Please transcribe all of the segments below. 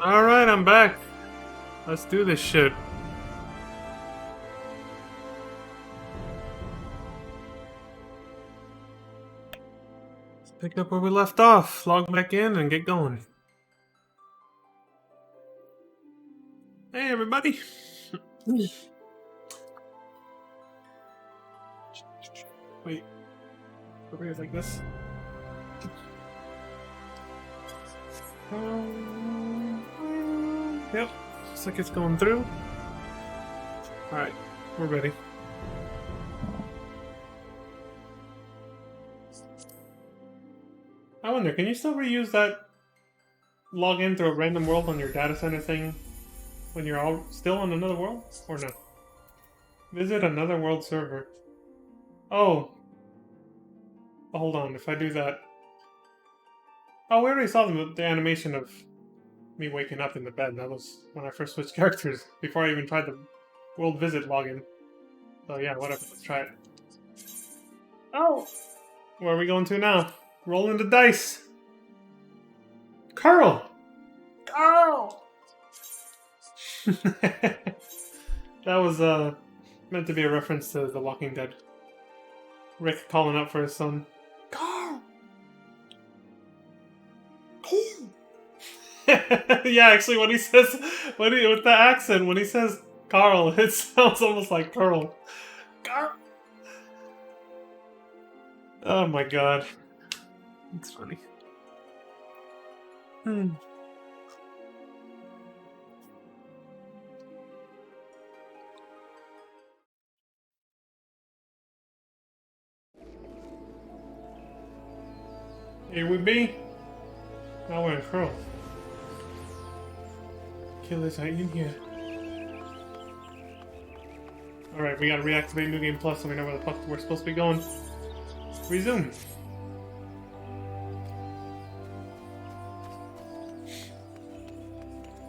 Alright, I'm back. Let's do this shit. Let's pick up where we left off. Log back in and get going. Hey, everybody. Wait. Over here like this. Yep. Looks like it's going through. Alright, we're ready. I wonder, can you still reuse that login to a random world on your data center thing when you're all still on another world? Or no? Visit another world server. Oh. Hold on, if I do that... Oh, we already saw the animation of me waking up in the bed. That was when I first switched characters, before I even tried the world visit login. So yeah, whatever, let's try it. Oh! Where are we going to now? Rolling the dice! Carl! Carl! That was meant to be a reference to The Walking Dead. Rick calling out for his son. Carl! Yeah, actually, when he says, with the accent, when he says Carl, it sounds almost like Carl. Carl! Oh my god. It's funny. Here we be. Now we're in Curl. Killers are in here. Alright, we gotta reactivate New Game Plus so we know where the fuck we're supposed to be going. Resume.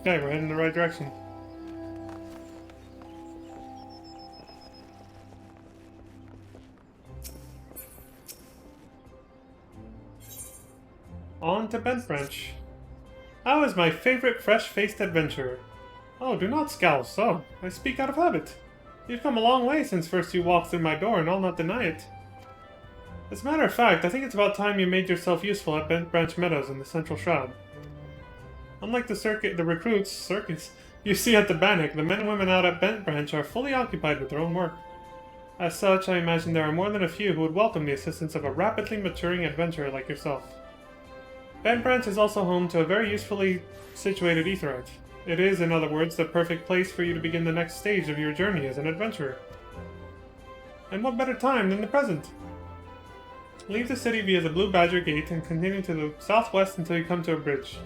Okay, we're heading in the right direction. On to Bent Branch. How is my favorite fresh-faced adventurer? Oh, do not scowl so. I speak out of habit. You've come a long way since first you walked through my door, and I'll not deny it. As a matter of fact, I think it's about time you made yourself useful at Bent Branch Meadows in the Central Shroud. Unlike the recruits, circus, you see at the Bannock, the men and women out at Bent Branch are fully occupied with their own work. As such, I imagine there are more than a few who would welcome the assistance of a rapidly maturing adventurer like yourself. Bent Branch is also home to a very usefully situated aetheryte. It is, in other words, the perfect place for you to begin the next stage of your journey as an adventurer. And what better time than the present? Leave the city via the Blue Badger Gate and continue to the southwest until you come to a bridge.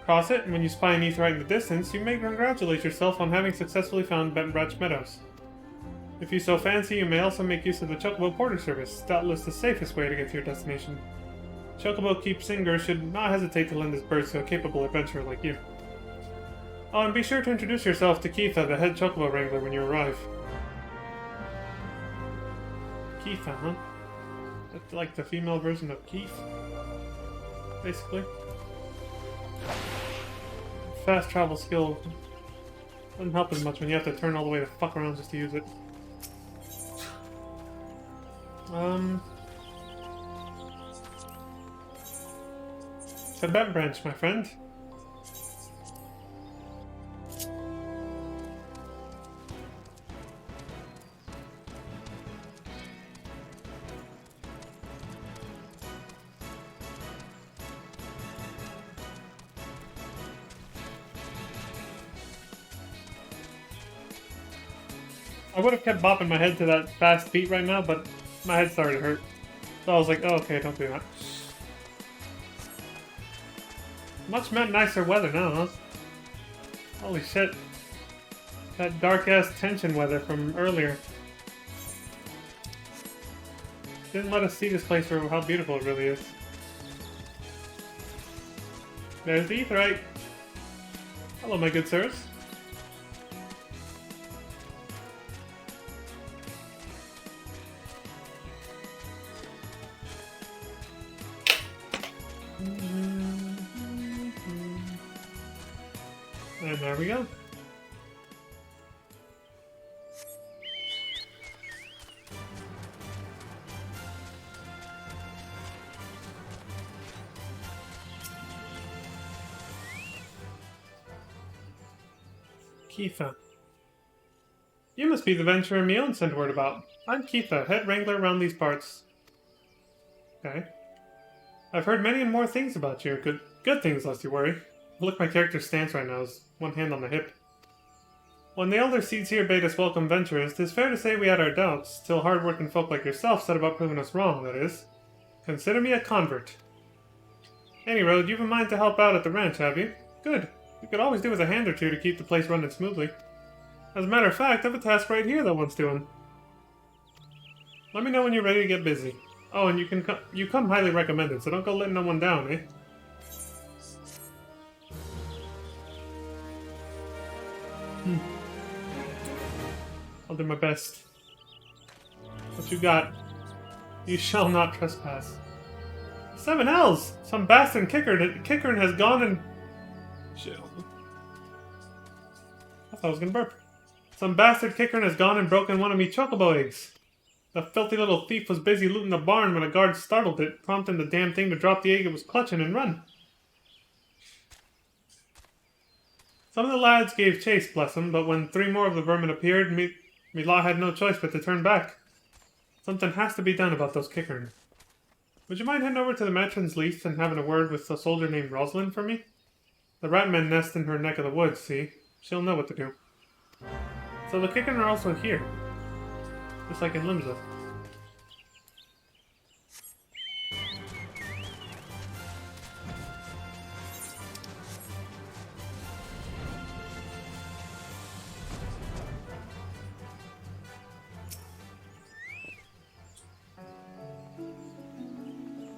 Cross it, and when you spy an aetheryte in the distance, you may congratulate yourself on having successfully found Bent Branch Meadows. If you so fancy, you may also make use of the Chocobo Porter Service, doubtless the safest way to get to your destination. Chocobo Keep Singer should not hesitate to lend his birds to a capable adventurer like you. Oh, and be sure to introduce yourself to Keitha, the head Chocobo Wrangler, when you arrive. Keitha, huh? That's like the female version of Keith? Basically. Fast travel skill doesn't help as much when you have to turn all the way the fuck around just to use it. To Bent Branch, my friend. I would have kept bopping my head to that fast beat right now, but my head started to hurt. So I was like, oh, okay, don't do that. Much nicer weather now, huh? Holy shit. That dark-ass tension weather from earlier. Didn't let us see this place for how beautiful it really is. There's the aetheryte. Hello, my good sirs. And there we go. Keitha. You must be the venturer Mion sent word about. I'm Keitha, head wrangler around these parts. Okay. I've heard many and more things about you. Good things, lest you worry. Look, my character's stance right now is one hand on the hip. When the elder seeds here bade us welcome venturers, 'tis fair to say we had our doubts, till hard-working folk like yourself set about proving us wrong, that is. Consider me a convert. Any road, you've a mind to help out at the ranch, have you? Good. You could always do with a hand or two to keep the place running smoothly. As a matter of fact, I have a task right here that wants doing. Let me know when you're ready to get busy. Oh, and you come highly recommended, so don't go letting no one down, eh? I'll do my best. What you got? You shall not trespass. 7 L's! Some bastard Kickern has gone and... Shit. I thought I was gonna burp. Some bastard Kickern has gone and broken one of me chocobo eggs. The filthy little thief was busy looting the barn when a guard startled it, prompting the damn thing to drop the egg it was clutching and run. Some of the lads gave chase, bless them, but when 3 more of the vermin appeared, me law had no choice but to turn back. Something has to be done about those Kickern. Would you mind heading over to the matron's leaf and having a word with a soldier named Rosalind for me? The ratmen nest in her neck of the woods, see? She'll know what to do. So the Kickern are also here. Just like in Limsa.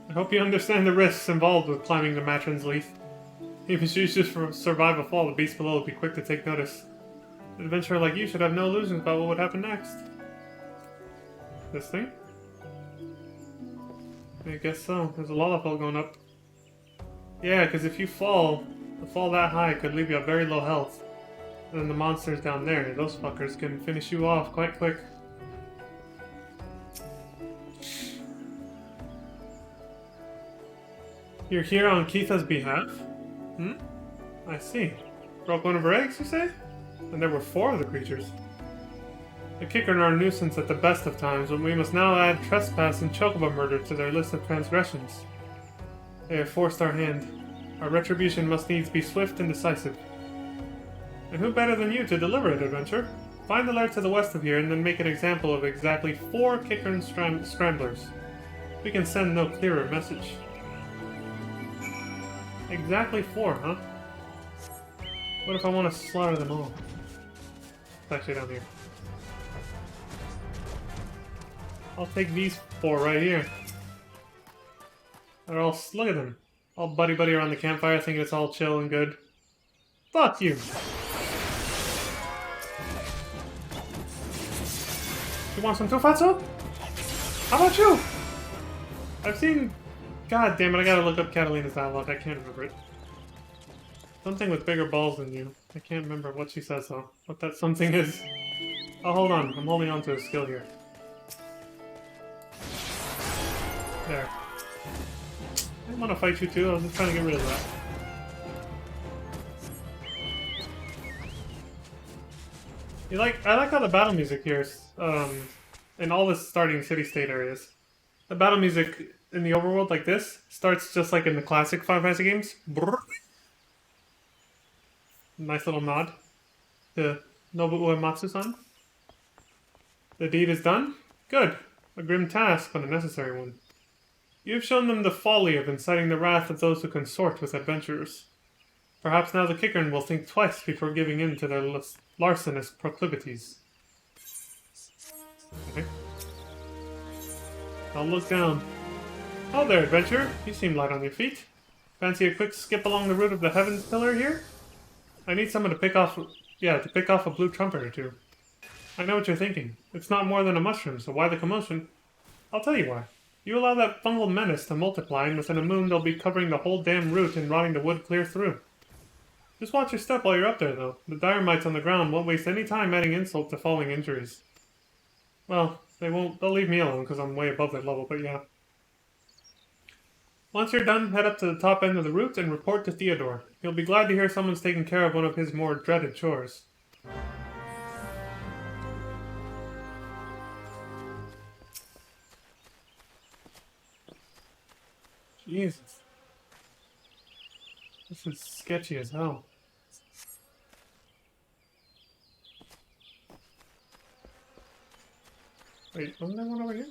I hope you understand the risks involved with climbing the matron's leaf. Even if you just survive a fall, the beast below will be quick to take notice. An adventurer like you should have no illusions about what would happen next. This thing? I guess so. There's a lollipop going up. Yeah, because if you fall, a fall that high could leave you at very low health. And then the monsters down there, those fuckers can finish you off quite quick. You're here on Keitha's behalf? Hmm? I see. Broke one of her eggs, you say? And there were 4 of the creatures. The Kickern are a nuisance at the best of times, but we must now add trespass and chocobo murder to their list of transgressions. They have forced our hand. Our retribution must needs be swift and decisive. And who better than you to deliver it, adventure? Find the lair to the west of here, and then make an example of exactly 4 Kickern scramblers. We can send no clearer message. Exactly 4, huh? What if I want to slaughter them all? It's actually down here. I'll take these 4 right here. They're all, look at them. All buddy-buddy around the campfire thinking it's all chill and good. Fuck you! You want some tofatsu? How about you? I've seen... God damn it, I gotta look up Catalina's dialogue. I can't remember it. Something with bigger balls than you. I can't remember what she says though. What that something is. Oh, hold on. I'm holding on to a skill here. There. I didn't want to fight you too. I was just trying to get rid of that. I like how the battle music here is, in all the starting city-state areas. The battle music in the overworld like this starts just like in the classic Final Fantasy games. Brrr. Nice little nod to Nobuo Uematsu-san. The deed is done? Good. A grim task, but a necessary one. You have shown them the folly of inciting the wrath of those who consort with adventurers. Perhaps now the Kickern will think twice before giving in to their larcenous proclivities. Okay. I'll look down. Oh there, adventurer. You seem light on your feet. Fancy a quick skip along the route of the Heavens Pillar here? I need someone to pick off a blue trumpet or 2. I know what you're thinking. It's not more than a mushroom, so why the commotion? I'll tell you why. You allow that fungal menace to multiply, and within a moon they'll be covering the whole damn route and rotting the wood clear through. Just watch your step while you're up there, though. The dire mites on the ground won't waste any time adding insult to falling injuries. Well, they won't. They'll leave me alone because I'm way above that level, but yeah. Once you're done, head up to the top end of the route and report to Theodore. He'll be glad to hear someone's taking care of one of his more dreaded chores. Jesus. This is sketchy as hell. Wait, wasn't there one over here?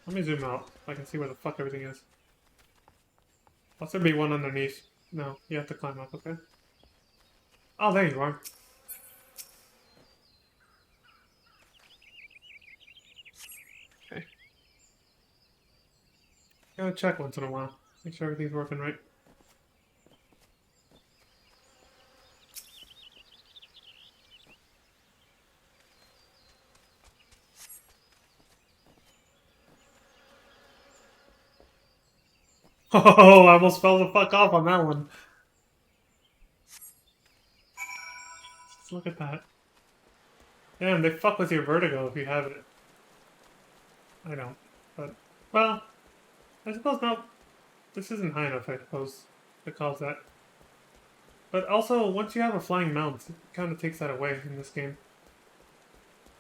Let me zoom out so I can see where the fuck everything is. Must there be one underneath? No, you have to climb up, okay? Oh, there you are. Okay. Gotta check once in a while. Make sure everything's working right. Oh, I almost fell the fuck off on that one. Just look at that. Damn, they fuck with your vertigo if you have it. I don't. But, well, I suppose not. This isn't high enough, I suppose, to cause that. But also, once you have a flying mount, it kind of takes that away in this game.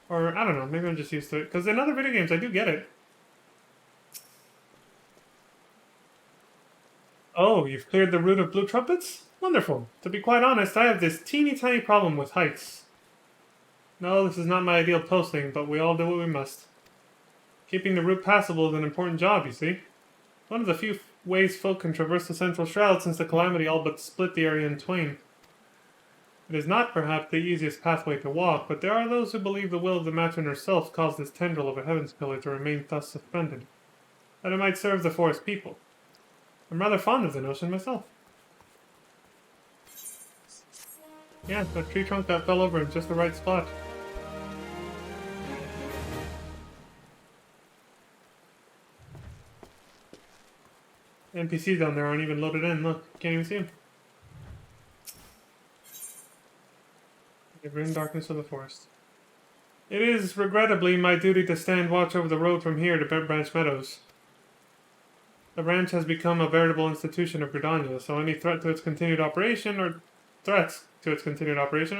Or, I don't know, maybe I'm just used to it. Because in other video games, I do get it. Oh, you've cleared the route of blue trumpets? Wonderful. To be quite honest, I have this teeny tiny problem with heights. No, this is not my ideal posting, but we all do what we must. Keeping the route passable is an important job, you see. One of the few ways folk can traverse the Central Shroud since the calamity all but split the area in twain. It is not, perhaps, the easiest pathway to walk, but there are those who believe the will of the matron herself caused this tendril of a heavens pillar to remain thus suspended, that it might serve the forest people. I'm rather fond of the notion myself. Yeah, a tree trunk that fell over in just the right spot. NPCs down there aren't even loaded in. Look, can't even see them. The grim darkness of the forest. It is, regrettably, my duty to stand watch over the road from here to Bent Branch Meadows. The ranch has become a veritable institution of Gridania, so any threats to its continued operation are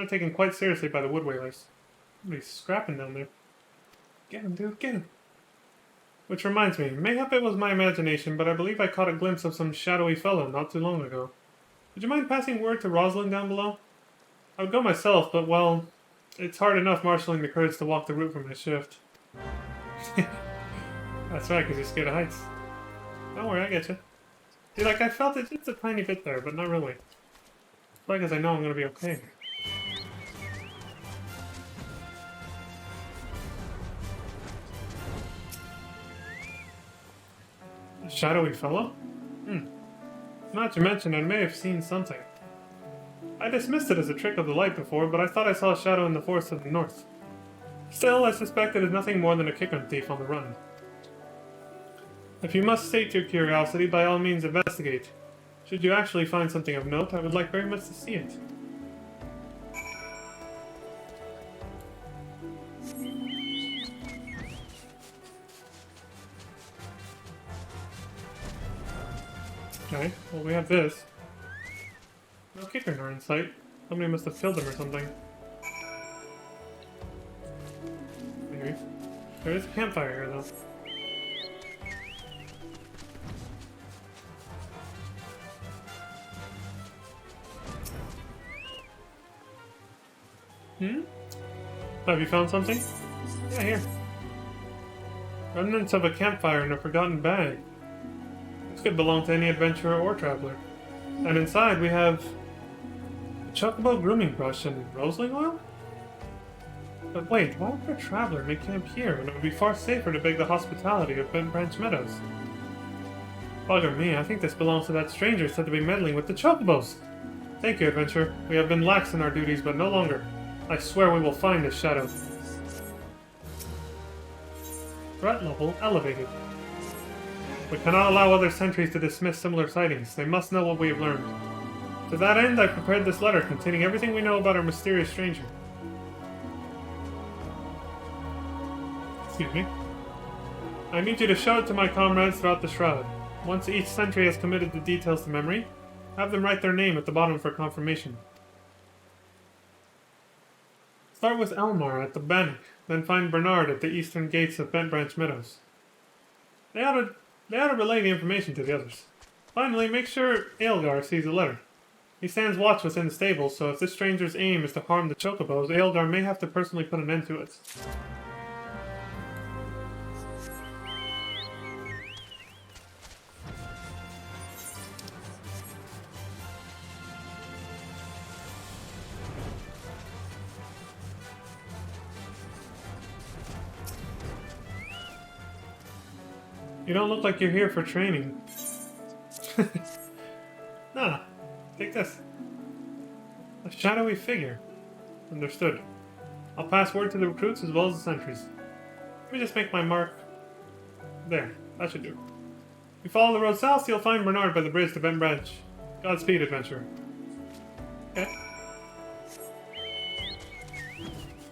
taken quite seriously by the wood whalers. Somebody's scrapping down there. Get him, dude, get him. Which reminds me, mayhap it was my imagination, but I believe I caught a glimpse of some shadowy fellow not too long ago. Would you mind passing word to Rosalind down below? I would go myself, but, well, it's hard enough marshalling the courage to walk the route for my shift. That's right, because you're scared of heights. Don't worry, I get you. See, like, I felt it just a tiny bit there, but not really. Probably because I know I'm going to be okay. A shadowy fellow? Not to mention, I may have seen something. I dismissed it as a trick of the light before, but I thought I saw a shadow in the forest to the north. Still, I suspect it is nothing more than a Kickern thief on the run. If you must state your curiosity, by all means investigate. Should you actually find something of note, I would like very much to see it. Okay, well we have this. No Kickern are in sight. Somebody must have killed them or something. Maybe. There is a campfire here though. Have you found something? Yeah, here. Remnants of a campfire in a forgotten bag. This could belong to any adventurer or traveler. And inside we have a chocobo grooming brush and roseling oil? But wait, why would a traveler make camp here when it would be far safer to beg the hospitality of Bent Branch Meadows? Bugger me, I think this belongs to that stranger said to be meddling with the chocobos. Thank you, adventurer. We have been lax in our duties, but no longer. I swear we will find this shadow. Threat level elevated. We cannot allow other sentries to dismiss similar sightings. They must know what we have learned. To that end, I prepared this letter containing everything we know about our mysterious stranger. Excuse me. I need you to show it to my comrades throughout the Shroud. Once each sentry has committed the details to memory, have them write their name at the bottom for confirmation. Start with Elmar at the Bannock, then find Bernard at the eastern gates of Bent Branch Meadows. They ought to relay the information to the others. Finally, make sure Aelgar sees the letter. He stands watch within the stables, so if this stranger's aim is to harm the chocobos, Aelgar may have to personally put an end to it. You don't look like you're here for training. Nah, take this. A shadowy figure. Understood. I'll pass word to the recruits as well as the sentries. Let me just make my mark. There, that should do. If you follow the road south, you'll find Bernard by the bridge to Bent Branch. Godspeed, adventurer. Okay.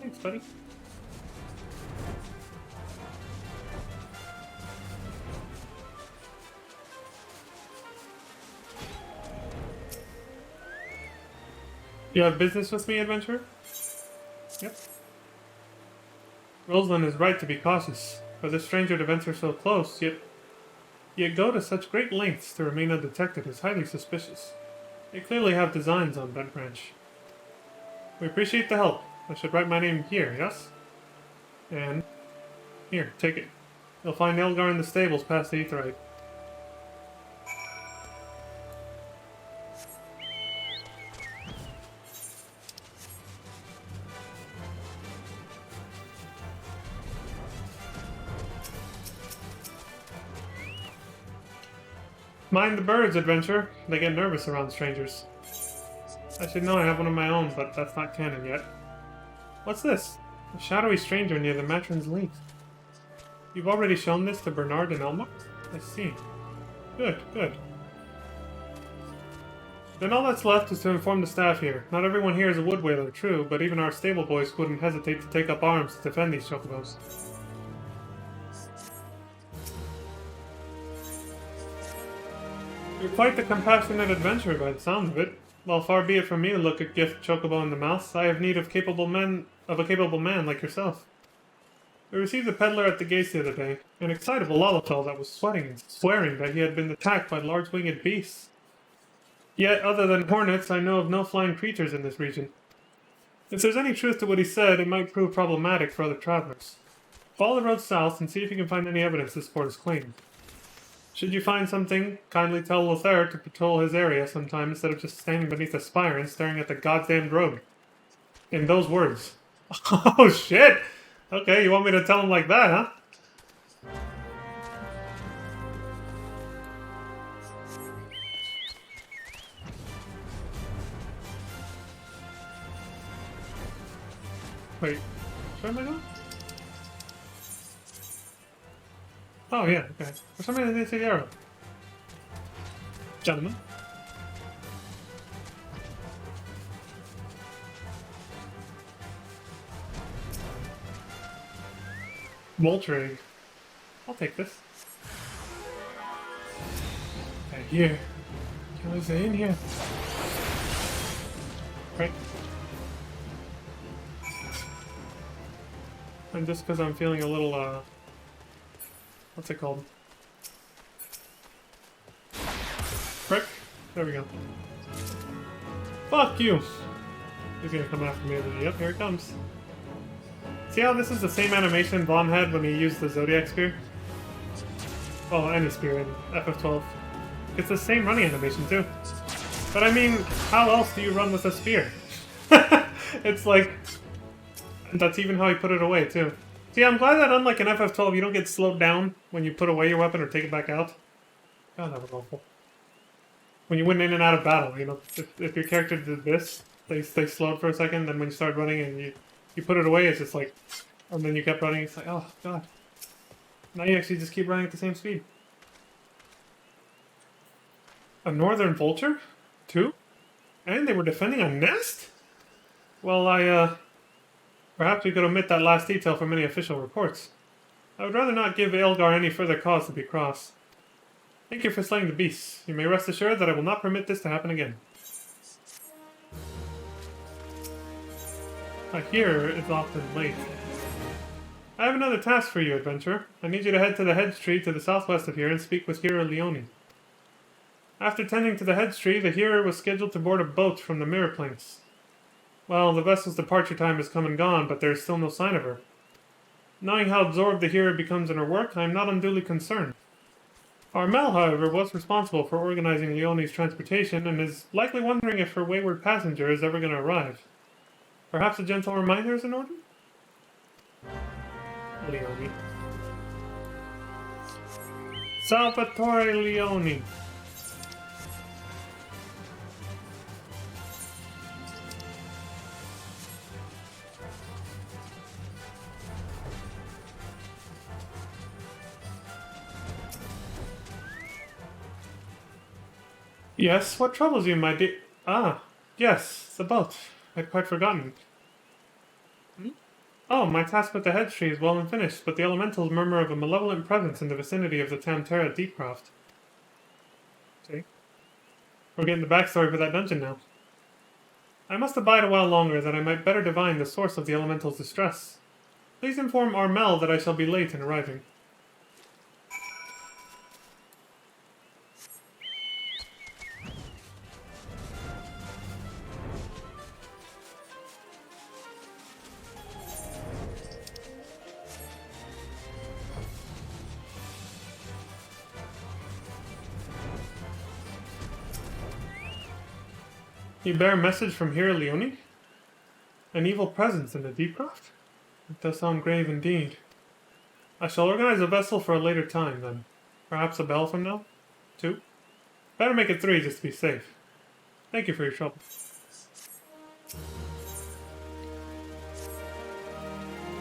Thanks, buddy. You have business with me, adventurer? Yep. Rosalind is right to be cautious. For this stranger to venture so close, yet go to such great lengths to remain undetected is highly suspicious. They clearly have designs on Bent Branch. We appreciate the help. I should write my name here, yes? And here, take it. You'll find Elgar in the stables past the Aetheryte. Mind the birds, adventurer. They get nervous around strangers. I should know I have one of my own, but that's not canon yet. What's this? A shadowy stranger near the Matron's Leaf. You've already shown this to Bernard and Elmar? I see. Good, good. Then all that's left is to inform the staff here. Not everyone here is a wood whaler, true, but even our stable boys wouldn't hesitate to take up arms to defend these chocobos. You're quite the compassionate adventurer by the sound of it. While far be it from me to look a gift chocobo in the mouth, I have need of a capable man like yourself. We received a peddler at the gates the other day, an excitable Lolopel that was sweating and swearing that he had been attacked by large winged beasts. Yet, other than hornets, I know of no flying creatures in this region. If there's any truth to what he said, it might prove problematic for other travelers. Follow the road south and see if you can find any evidence to support his claim. Should you find something, kindly tell Lothair to patrol his area sometime instead of just standing beneath a spire and staring at the goddamned road. In those words. Oh shit! Okay, you want me to tell him like that, huh? Wait, where am I going? Oh yeah, okay. For some reason I didn't see the arrow. Gentlemen. Vulture egg. I'll take this. Right here. Killers are in here. Right. And just because I'm feeling a little, what's it called? Frick. There we go. Fuck you! He's gonna come after me. Yep, here it comes. See how this is the same animation Vaughn had when he used the Zodiac Spear? Well, any spear in FF12. It's the same running animation too. But I mean, how else do you run with a spear? It's like... That's even how he put it away too. See, I'm glad that unlike in FF12, you don't get slowed down when you put away your weapon or take it back out. God, that was awful. When you went in and out of battle, you know, if your character did this, they slowed for a second, then when you start running and you put it away, it's just like, and then you kept running, it's like, oh, God. Now you actually just keep running at the same speed. A northern vulture? 2? And they were defending a nest? Well, perhaps we could omit that last detail from any official reports. I would rather not give Aelgar any further cause to be cross. Thank you for slaying the beasts. You may rest assured that I will not permit this to happen again. Here it's often late. I have another task for you, adventurer. I need you to head to the head tree to the southwest of here and speak with Hero Leone. After tending to the head tree, the hero was scheduled to board a boat from the Mirror Planks. Well, the vessel's departure time has come and gone, but there is still no sign of her. Knowing how absorbed the hero becomes in her work, I am not unduly concerned. Armel, however, was responsible for organizing Leone's transportation and is likely wondering if her wayward passenger is ever going to arrive. Perhaps a gentle reminder is in order? Leone. Salvatore Leone. Yes, what troubles you, my dear? Ah, yes, the boat. I'd quite forgotten. Oh, my task with the head tree is well and finished, but the elementals murmur of a malevolent presence in the vicinity of the Tamterra Deepcroft. See? We're getting the backstory for that dungeon now. I must abide a while longer that I might better divine the source of the elemental's distress. Please inform Armel that I shall be late in arriving. You bear a message from Hero Leone? An evil presence in the Deepcroft? It does sound grave indeed. I shall organize a vessel for a later time, then. Perhaps a bell from now? 2? Better make it 3 just to be safe. Thank you for your trouble.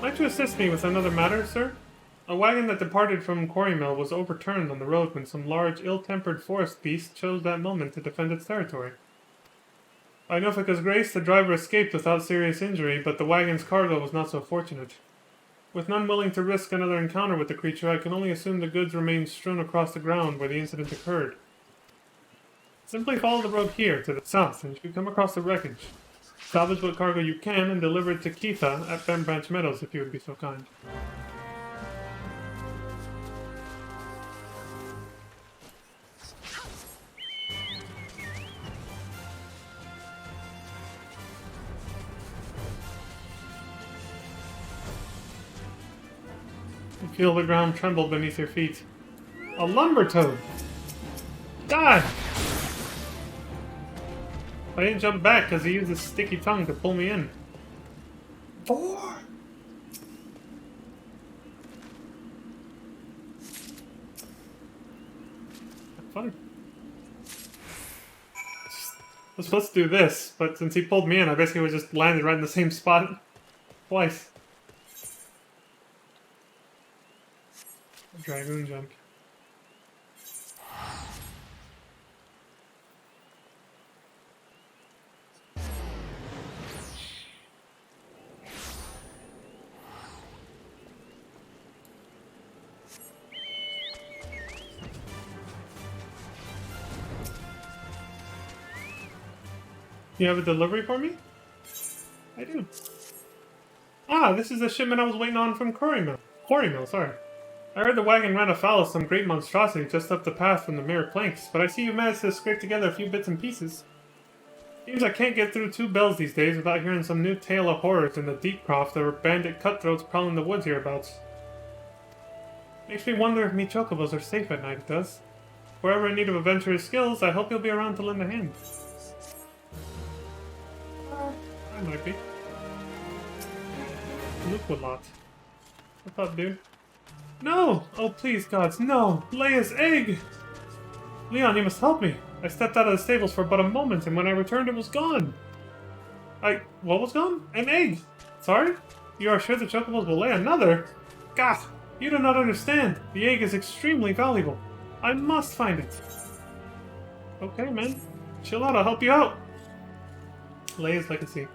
Like to assist me with another matter, sir? A wagon that departed from Quarrymill was overturned on the road when some large, ill-tempered forest beast chose that moment to defend its territory. By Nofika's grace, the driver escaped without serious injury, but the wagon's cargo was not so fortunate. With none willing to risk another encounter with the creature, I can only assume the goods remained strewn across the ground where the incident occurred. Simply follow the road here, to the south, and you can come across the wreckage. Salvage what cargo you can and deliver it to Keitha at Bembranch Meadows if you would be so kind. You feel the ground tremble beneath your feet. A lumber toad! God! I didn't jump back because he used his sticky tongue to pull me in. 4! Funny. I was supposed to do this, but since he pulled me in, I basically just landed right in the same spot twice. Dragoon jump. You have a delivery for me? I do. Ah, this is the shipment I was waiting on from Quarrymill, sorry. I heard the wagon ran afoul of some great monstrosity just up the path from the Mirror Planks, but I see you managed to scrape together a few bits and pieces. Seems I can't get through 2 bells these days without hearing some new tale of horrors in the Deepcroft or bandit cutthroats prowling the woods hereabouts. Makes me wonder if me chocobos are safe at night, it does. Wherever in need of adventurous skills, I hope you'll be around to lend a hand. I might be. Look a lot. What's up, dude? No! Oh, please, gods, no! Leia's egg! Leon, you must help me! I stepped out of the stables for but a moment, and when I returned, it was gone! What was gone? An egg! Sorry? You are sure the chocobos will lay another? Gah! You do not understand! The egg is extremely valuable! I must find it! Okay, man. Chill out, I'll help you out! Leia's legacy.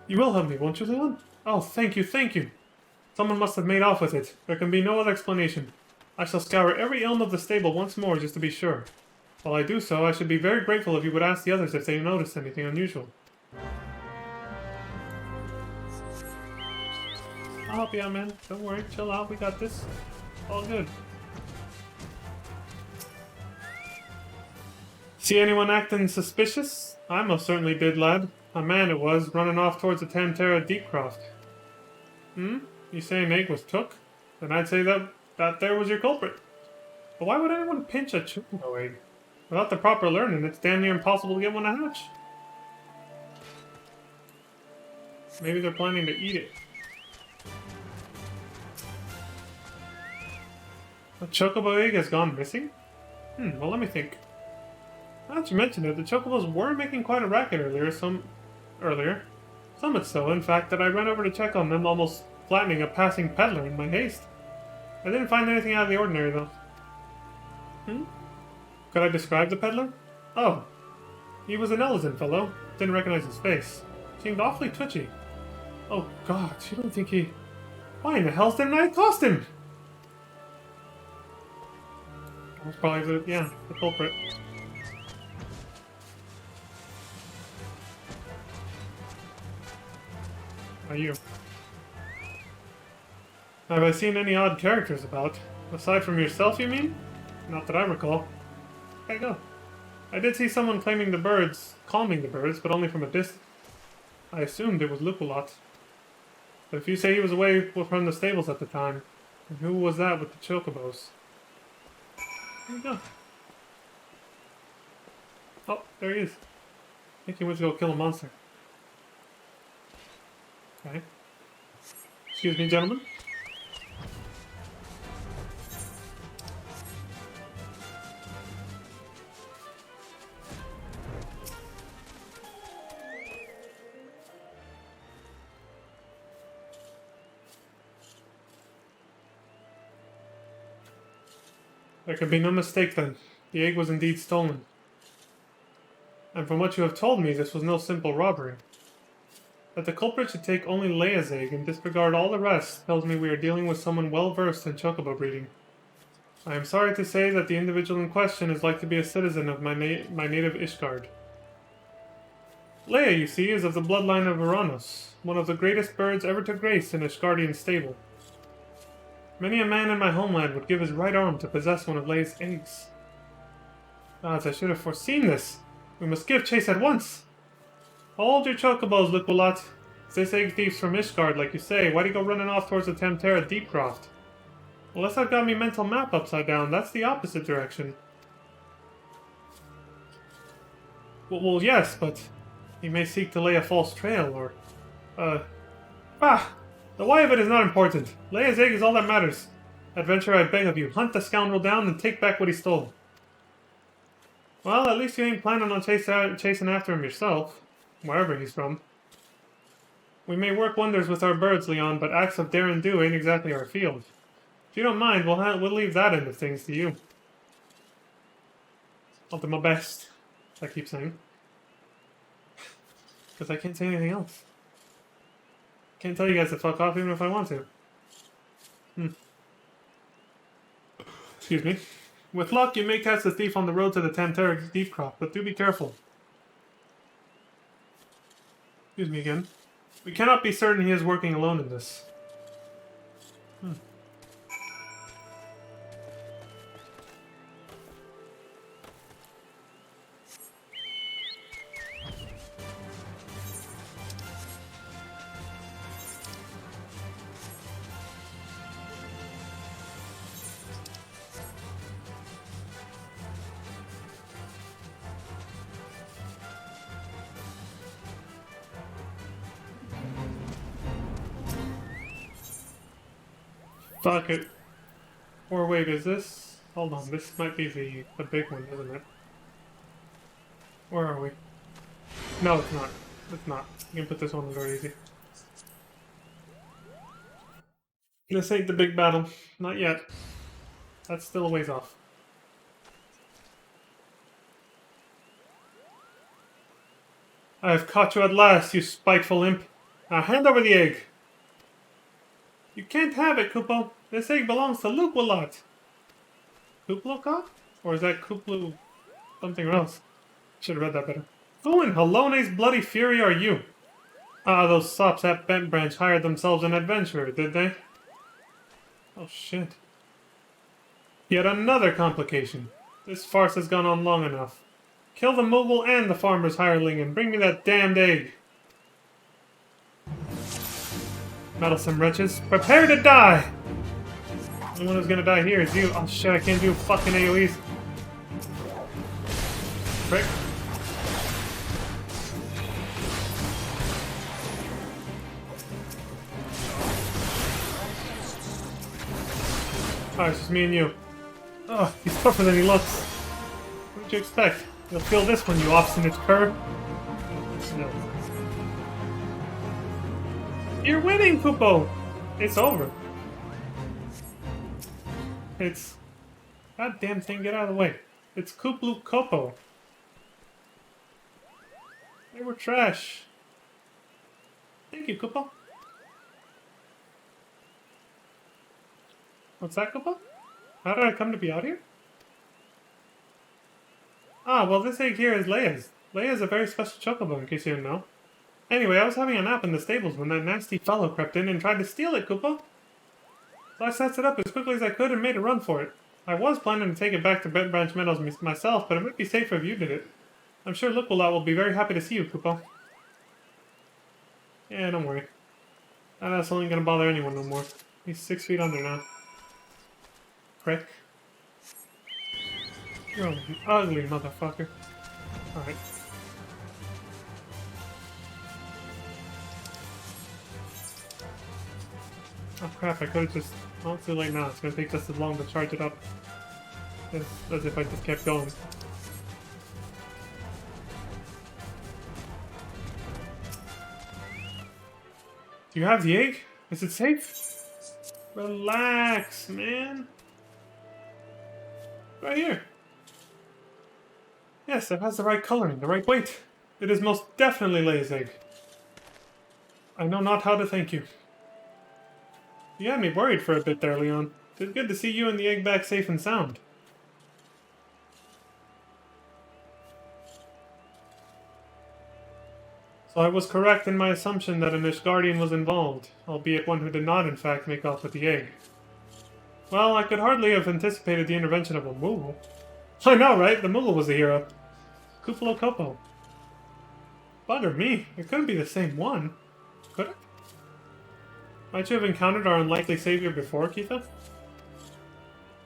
You will help me, won't you, Leon? Oh, thank you, thank you. Someone must have made off with it. There can be no other explanation. I shall scour every elm of the stable once more just to be sure. While I do so, I should be very grateful if you would ask the others if they noticed anything unusual. I'll help you out, man. Don't worry. Chill out. We got this. All good. See anyone acting suspicious? I most certainly did, lad. A man it was, running off towards the Tamtara Deepcroft. You say an egg was took? Then I'd say that there was your culprit. But why would anyone pinch a chocobo egg? Without the proper learning, it's damn near impossible to get one to hatch. Maybe they're planning to eat it. A chocobo egg has gone missing? Well, let me think. Now that you mention it, the chocobos were making quite a racket earlier. So much so, in fact, that I ran over to check on them, almost flattening a passing peddler in my haste. I didn't find anything out of the ordinary, though. Could I describe the peddler? Oh. He was an Ellison fellow. Didn't recognize his face. Seemed awfully twitchy. Oh, God, you don't think he... Why in the hell didn't I accost him? That was probably the culprit. Are you? Have I seen any odd characters about? Aside from yourself, you mean? Not that I recall. Okay, go. I did see someone calming the birds, but only from a distance. I assumed it was Lupulot. But if you say he was away from the stables at the time, then who was that with the chocobos? There you go. Oh, there he is. I think he went to go kill a monster. Okay. Excuse me, gentlemen. There could be no mistake then. The egg was indeed stolen. And from what you have told me, this was no simple robbery. That the culprit should take only Leia's egg and disregard all the rest tells me we are dealing with someone well versed in chocobo breeding. I am sorry to say that the individual in question is like to be a citizen of my native Ishgard. Leia, you see, is of the bloodline of Uranus, one of the greatest birds ever to grace an Ishgardian stable. Many a man in my homeland would give his right arm to possess one of Leia's eggs. Gods, I should have foreseen this. We must give chase at once. Hold your chocobos, Lupulot. If this egg thief's from Ishgard, like you say, why'd he go running off towards the Tamtara Deepcroft? Unless I've got me mental map upside down, that's the opposite direction. Well, yes, but he may seek to lay a false trail, or... The why of it is not important. Leia's egg is all that matters. Adventurer, I beg of you, hunt the scoundrel down and take back what he stole. Well, at least you ain't planning on chasing after him yourself, wherever he's from. We may work wonders with our birds, Leon, but acts of dare and do ain't exactly our field. If you don't mind, we'll leave that end of things to you. I'll do my best, I keep saying. Because I can't say anything else. Can't tell you guys to fuck off even if I want to. Excuse me. With luck, you may catch the thief on the road to the Tamtara Deepcroft, but do be careful. Excuse me again. We cannot be certain he is working alone in this. Fuck it. Or wait, is this... Hold on, this might be the big one, isn't it? Where are we? No, it's not. It's not. You can put this one on very easy. This ain't the big battle. Not yet. That's still a ways off. I have caught you at last, you spiteful imp. Now hand over the egg. You can't have it, Kupo. This egg belongs to Lukwalot. Kuplokot? Or is that Kuplu something else? Should have read that better. Who in Halone's bloody fury are you? Ah, those sops at Bent Branch hired themselves an adventurer, did they? Oh shit. Yet another complication. This farce has gone on long enough. Kill the Moogle and the farmer's hireling and bring me that damned egg. Meddlesome wretches, prepare to die! The only one who's gonna die here is you. Oh shit, I can't do fucking AoEs. Frick. Oh, it's just me and you. Oh, he's tougher than he looks. What did you expect? You'll feel this one, you obstinate cur. No. You're winning, Kupo! It's over. It's... God damn thing, get out of the way. It's Kuplu Kopo. They were trash. Thank you, Kupo. What's that, Kupo? How did I come to be out here? Ah, well this egg here is Leia's. Leia is a very special chocobo, in case you didn't know. Anyway, I was having a nap in the stables when that nasty fellow crept in and tried to steal it, Kupo. So I set it up as quickly as I could and made a run for it. I was planning to take it back to Bent Branch Meadows myself, but it might be safer if you did it. I'm sure Lukwalot will be very happy to see you, Kupo. Yeah, don't worry. That asshole ain't gonna bother anyone no more. He's 6 feet under now. Prick. You're an ugly motherfucker. Alright. Oh crap, I could've just... Well, it's too late now. It's gonna take just as long to charge it up as if I just kept going. Do you have the egg? Is it safe? Relax, man. Right here. Yes, it has the right coloring, the right weight. It is most definitely Leia's egg. I know not how to thank you. You had me worried for a bit there, Leon. It's good to see you and the egg back safe and sound. So I was correct in my assumption that an Ishgardian was involved, albeit one who did not in fact make off with the egg. Well, I could hardly have anticipated the intervention of a Moogle. I know, right? The Moogle was the hero. Kuplo Kopo. Bugger me, it couldn't be the same one. Could it? Might you have encountered our unlikely savior before, Keitha?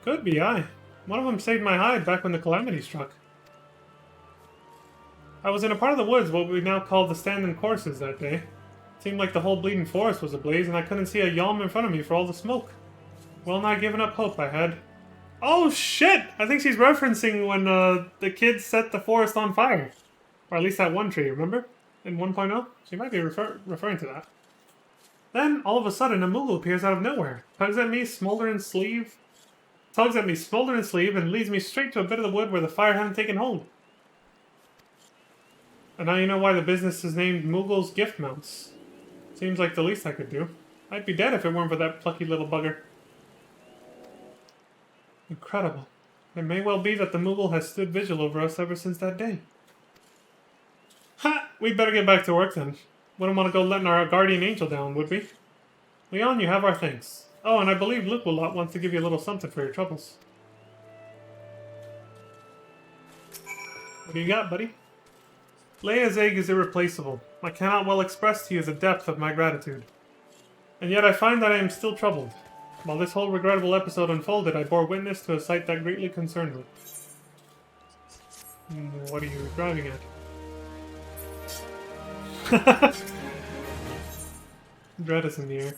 Could be, aye. One of them saved my hide back when the calamity struck. I was in a part of the woods, what we now call the Standing Courses, that day. It seemed like the whole bleeding forest was ablaze, and I couldn't see a yalm in front of me for all the smoke. Well, not giving up hope, I had. Oh shit! I think she's referencing when the kids set the forest on fire. Or at least that one tree, remember? In 1.0? She might be referring to that. Then, all of a sudden, a Moogle appears out of nowhere. Tugs at me, smoldering sleeve, and leads me straight to a bit of the wood where the fire hadn't taken hold. And now you know why the business is named Moogle's Gift Mounts. Seems like the least I could do. I'd be dead if it weren't for that plucky little bugger. Incredible. It may well be that the Moogle has stood vigil over us ever since that day. Ha! We'd better get back to work then. Wouldn't want to go letting our guardian angel down, would we? Leon, you have our thanks. Oh, and I believe Lukwalot wants to give you a little something for your troubles. What do you got, buddy? Leia's egg is irreplaceable. I cannot well express to you the depth of my gratitude. And yet I find that I am still troubled. While this whole regrettable episode unfolded, I bore witness to a sight that greatly concerned me. What are you driving at? Dread is in the air.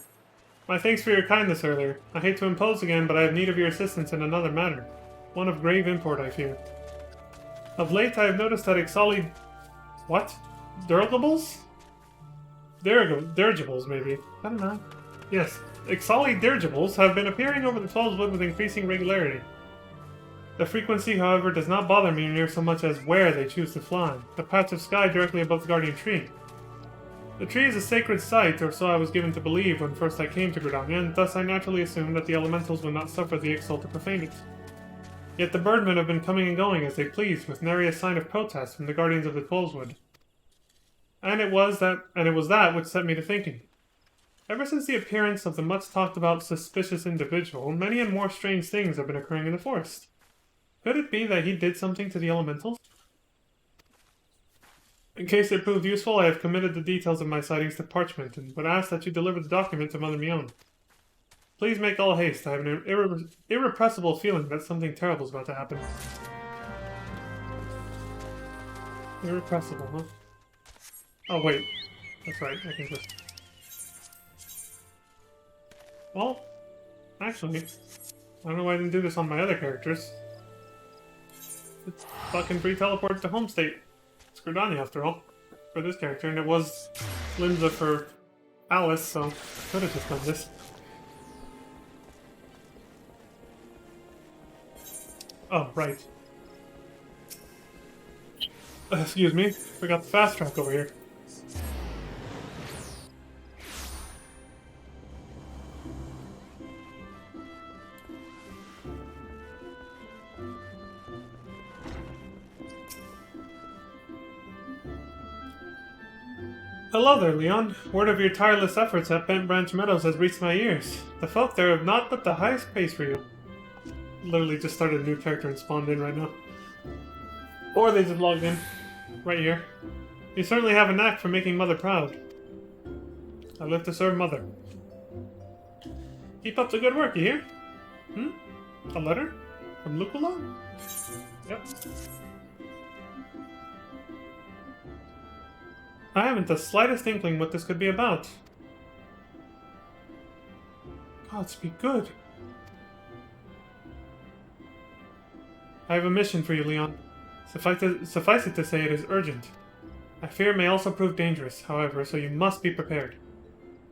My thanks for your kindness earlier. I hate to impose again, but I have need of your assistance in another matter. One of grave import, I fear. Of late, I have noticed that Ixali... What? Dirigibles? Dirigibles, maybe. I don't know. Yes. Ixali dirigibles have been appearing over the 12's wood with increasing regularity. The frequency, however, does not bother me near so much as where they choose to fly. The patch of sky directly above the guardian tree. The tree is a sacred site, or so I was given to believe when first I came to Gridania, and thus I naturally assumed that the elementals would not suffer the Ixal to profane it. Yet the birdmen have been coming and going as they pleased, with nary a sign of protest from the guardians of the Twelveswood. And it was that which set me to thinking. Ever since the appearance of the much-talked-about suspicious individual, many and more strange things have been occurring in the forest. Could it be that he did something to the elementals? In case it proved useful, I have committed the details of my sightings to parchment, and would ask that you deliver the document to Mother Mion. Please make all haste. I have an irrepressible feeling that something terrible is about to happen. Irrepressible, huh? Oh, wait. That's right, I can just... Well, actually, I don't know why I didn't do this on my other characters. It's fucking free teleport to home state. It's Gridania, after all, for this character, and it was Linza for Alice, so I could have just done this. Oh, right. Excuse me, forgot the fast track over here. Hello there, Leon. Word of your tireless efforts at Bent Branch Meadows has reached my ears. The folk there have not but the highest praise for you. Literally just started a new character and spawned in right now. Or they just logged in. Right here. You certainly have a knack for making Mother proud. I live to serve Mother. Keep up the good work, you hear? A letter? From Lucula? Yep. I haven't the slightest inkling what this could be about. Gods be good. I have a mission for you, Leon. Suffice it to say it is urgent. I fear it may also prove dangerous, however, so you must be prepared.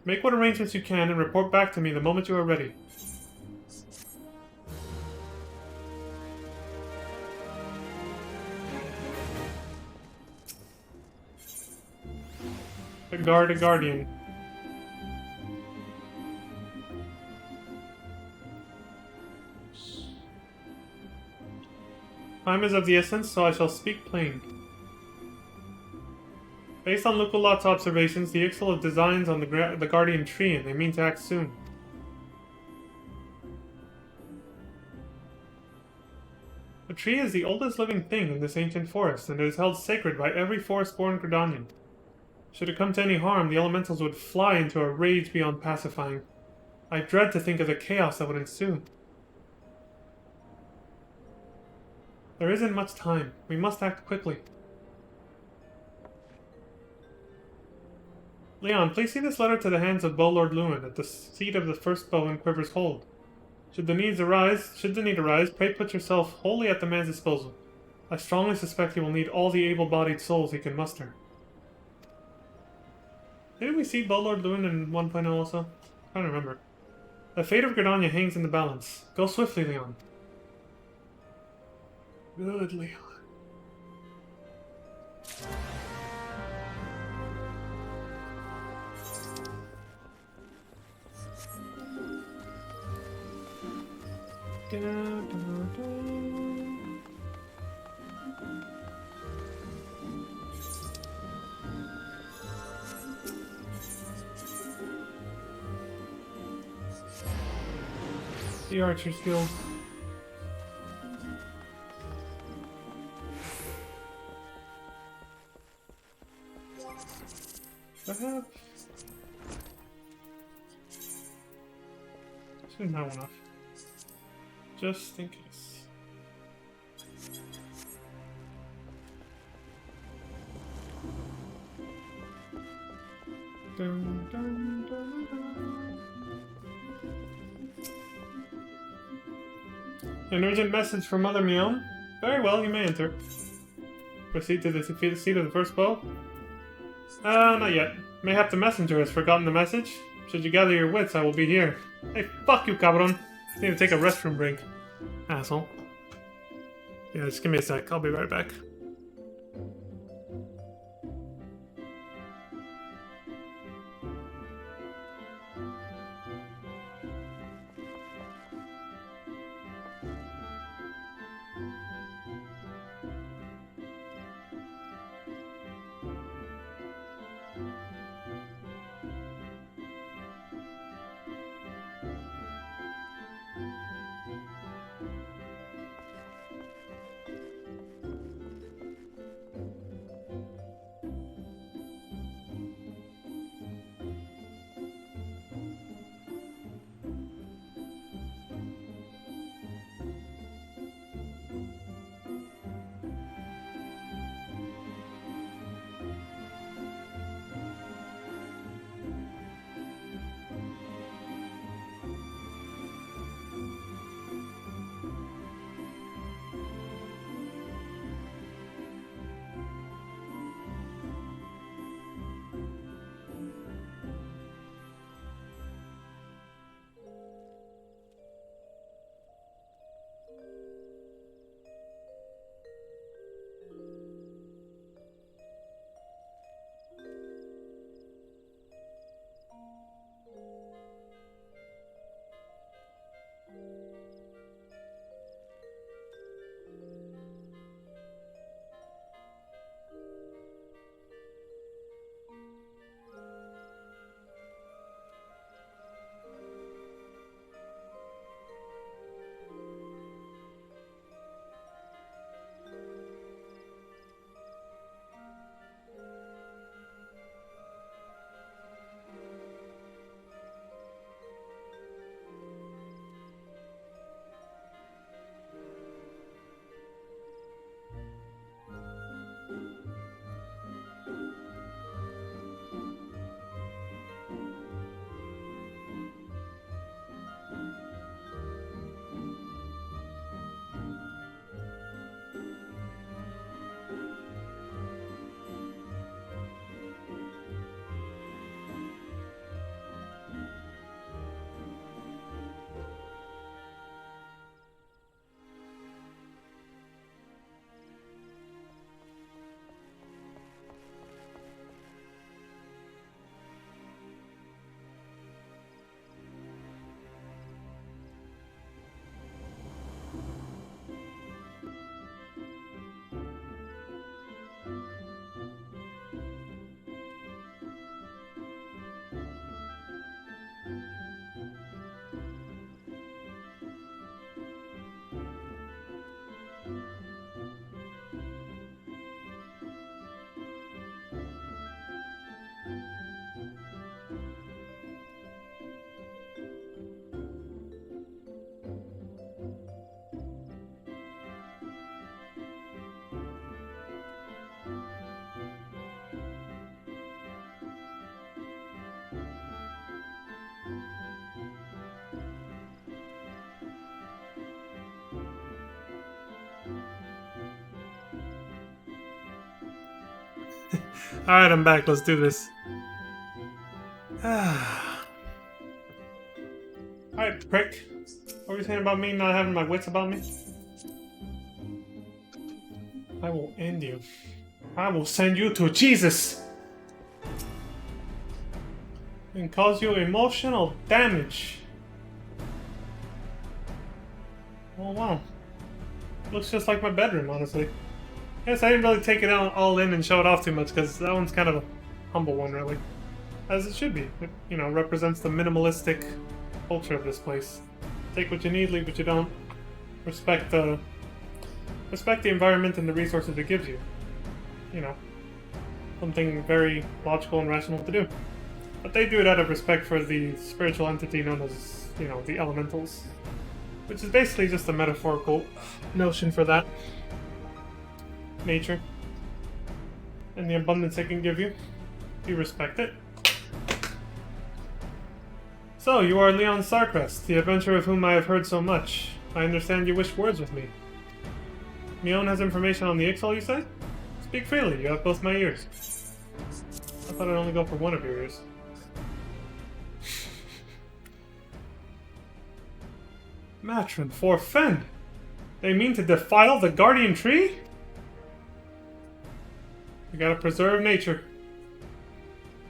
Make what arrangements you can and report back to me the moment you are ready. Guard a guardian. Time is of the essence, so I shall speak plain. Based on Luculot's observations, the Ixal have designs on the guardian tree, and they mean to act soon. The tree is the oldest living thing in this ancient forest, and it is held sacred by every forest-born Gridanian. Should it come to any harm, the elementals would fly into a rage beyond pacifying. I dread to think of the chaos that would ensue. There isn't much time. We must act quickly. Leon, please see this letter to the hands of Bolord Lewin at the seat of the first bow in Quiver's hold. Should the need arise, pray put yourself wholly at the man's disposal. I strongly suspect he will need all the able-bodied souls he can muster. Didn't we see Bolord Lewin in 1.0 also? I don't remember. The fate of Gridania hangs in the balance. Go swiftly, Leon. Good, Leon. Da, da, da. The Archer's Guild. Perhaps. Shouldn't have enough. Just in case. Dun, dun, dun, dun. An urgent message from Mother Mion. Very well, you may enter. Proceed to the seat of the first bow. Not yet. Mayhap the messenger has forgotten the message. Should you gather your wits, I will be here. Hey, fuck you, cabron. I need to take a restroom break. Asshole. Yeah, just give me a sec. I'll be right back. Alright, I'm back. Let's do this. Alright, prick. What were you saying about me not having my wits about me? I will end you. I will send you to Jesus! And cause you emotional damage. Oh wow. Looks just like my bedroom, honestly. Yes, I didn't really take it all in and show it off too much, because that one's kind of a humble one, really. As it should be. It, you know, represents the minimalistic culture of this place. Take what you need, leave what you don't. Respect the environment and the resources it gives you. You know, something very logical and rational to do. But they do it out of respect for the spiritual entity known as, you know, the elementals. Which is basically just a metaphorical notion for that. Nature. And the abundance it can give you. You respect it. So, you are Leon Sarcrest, the adventurer of whom I have heard so much. I understand you wish words with me. Mion has information on the Ixal, you say? Speak freely, you have both my ears. I thought I'd only go for one of your ears. Matron Forfen! They mean to defile the guardian tree? We gotta preserve nature.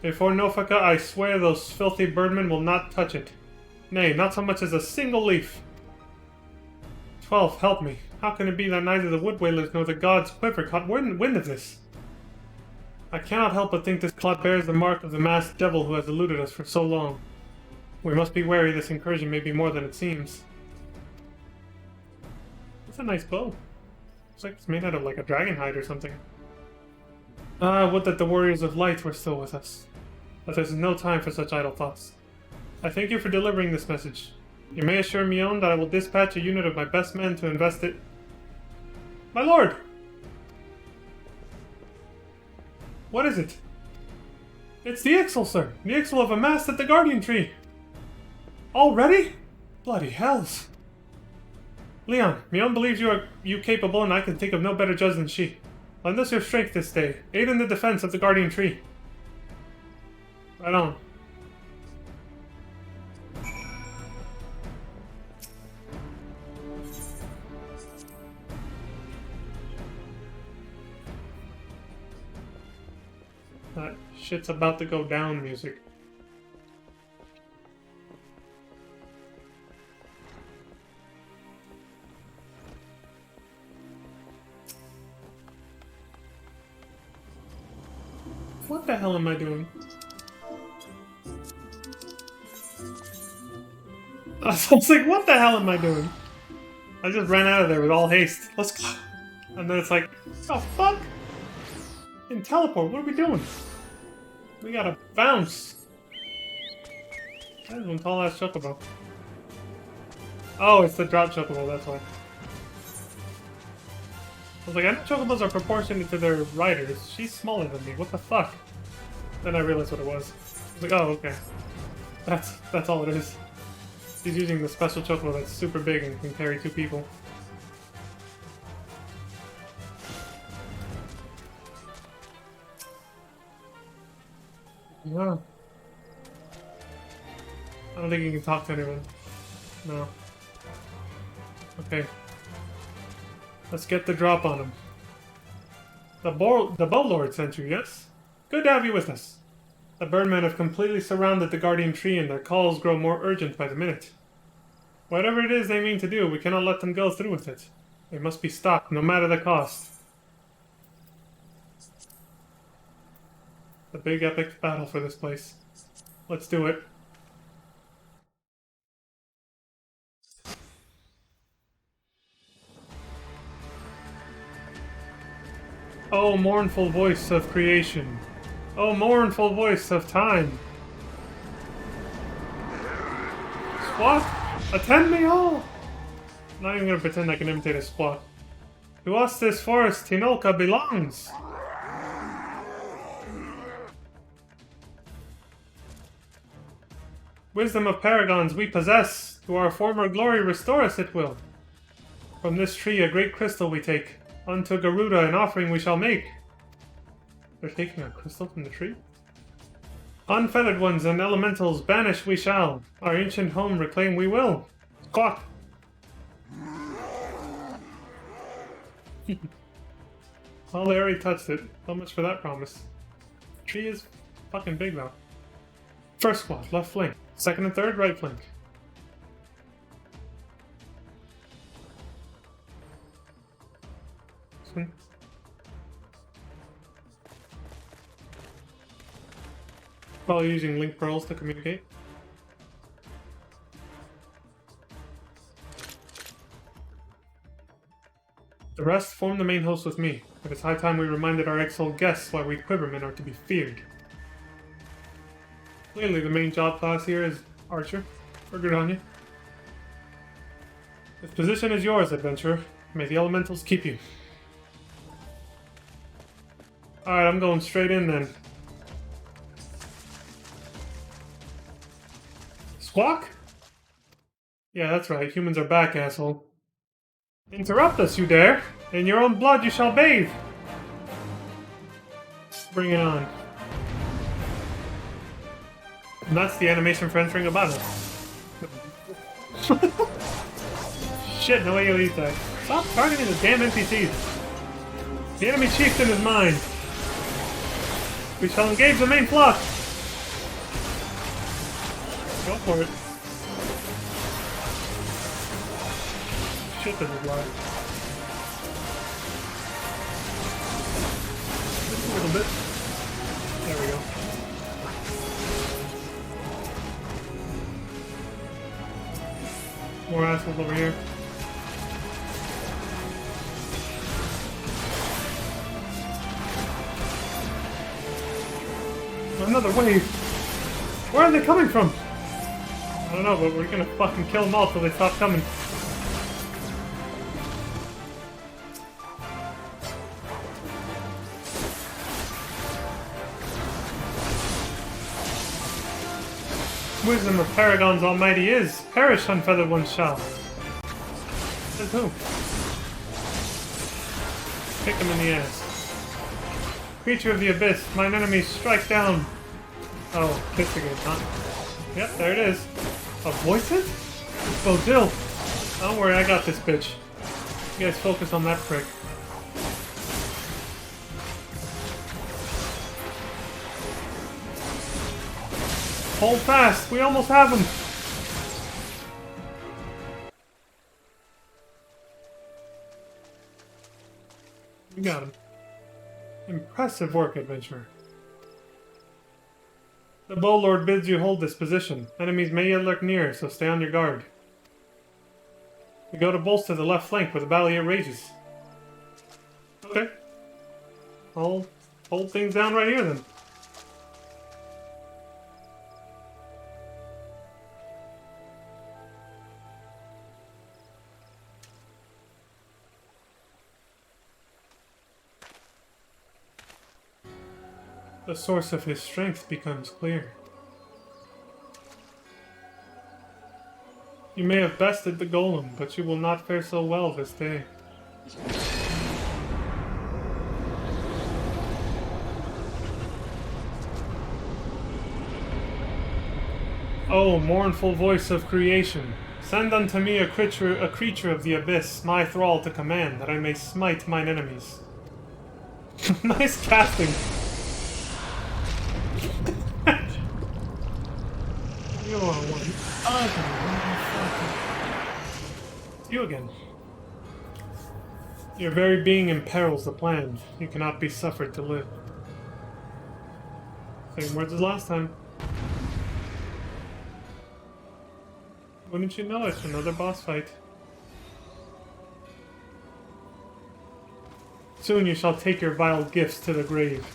Before Nofaka, I swear those filthy birdmen will not touch it. Nay, not so much as a single leaf. 12, help me. How can it be that neither the wood whalers nor the gods quiver caught wind of this? I cannot help but think this plot bears the mark of the masked devil who has eluded us for so long. We must be wary this incursion may be more than it seems. That's a nice bow. Looks like it's made out of like a dragon hide or something. Would that the warriors of light were still with us. But there's no time for such idle thoughts. I thank you for delivering this message. You may assure Mion that I will dispatch a unit of my best men to invest it. My lord! What is it? It's the Ixal, sir! The Ixal have amassed at the Guardian Tree! Already? Bloody hells! Leon, Mion believes you capable, and I can think of no better judge than she. Lend us your strength this day. Aid in the defense of the Guardian Tree. Right on. That shit's about to go down music. What the hell am I doing? I was like, what the hell am I doing? I just ran out of there with all haste. Let's go. And then it's like, oh fuck? In teleport, what are we doing? We gotta bounce. That is one tall ass chocobo. Oh, it's the drop chocobo, that's why. I was like, I know chocobos are proportionate to their riders. She's smaller than me, what the fuck? Then I realized what it was. I was like, oh, okay. That's all it is. She's using the special chocobo that's super big and can carry 2 people. Yeah. I don't think you can talk to anyone. No. Okay. Let's get the drop on him. The Bow Lord sent you, yes? Good to have you with us. The birdmen have completely surrounded the Guardian Tree and their calls grow more urgent by the minute. Whatever it is they mean to do, we cannot let them go through with it. They must be stopped, no matter the cost. The big epic battle for this place. Let's do it. Oh, mournful voice of creation. Oh, mournful voice of time. Squawk, attend me all! I'm not even gonna pretend I can imitate a squawk. To us this forest Tinolka belongs! Wisdom of paragons we possess, to our former glory restore us it will. From this tree a great crystal we take, unto Garuda an offering we shall make. They're taking a crystal from the tree? Unfeathered ones and elementals banish we shall, our ancient home reclaim we will. Squawk! Well, they already touched it. So much for that promise. The tree is fucking big though. First squad, left flank. Second and third, right flank. While using link pearls to communicate. The rest form the main host with me. It is high time we reminded our exiled guests why we Quivermen are to be feared. Clearly the main job class here is Archer. We're good on you. This position is yours, adventurer. May the elementals keep you. Alright, I'm going straight in then. Squawk? Yeah, that's right. Humans are back, asshole. Interrupt us, you dare! In your own blood you shall bathe! Bring it on. And that's the animation for entering a battle. Shit, no way you'll eat that. Stop targeting the damn NPCs. The enemy chieftain is mine. We shall engage the main flock. Go for it. Shit, this is live. Just a little bit. There we go. More assholes over here. Another wave. Where are they coming from? I don't know, but we're gonna fucking kill them all till they stop coming. Wisdom of Paragon's Almighty is, perish unfeathered one shall. Says who? Kick him in the ass. Creature of the Abyss, mine enemies strike down. Oh, kiss again, huh? Yep, there it is. A voice hit? Oh, Jill. Don't worry, I got this bitch. You guys focus on that prick. Hold fast, we almost have him. You got him. Impressive work, adventurer. The Bow Lord bids you hold this position. Enemies may yet lurk near, so stay on your guard. We go to bolster the left flank where the battle yet rages. Okay. I'll hold things down right here then. The source of his strength becomes clear. You may have bested the golem, but you will not fare so well this day. O mournful voice of creation, send unto me a creature of the abyss, my thrall to command, that I may smite mine enemies. Nice casting. You are one ugly motherfucker. It's you again. Your very being imperils the plan. You cannot be suffered to live. Same words as last time. Wouldn't you know it? Another boss fight. Soon you shall take your vile gifts to the grave.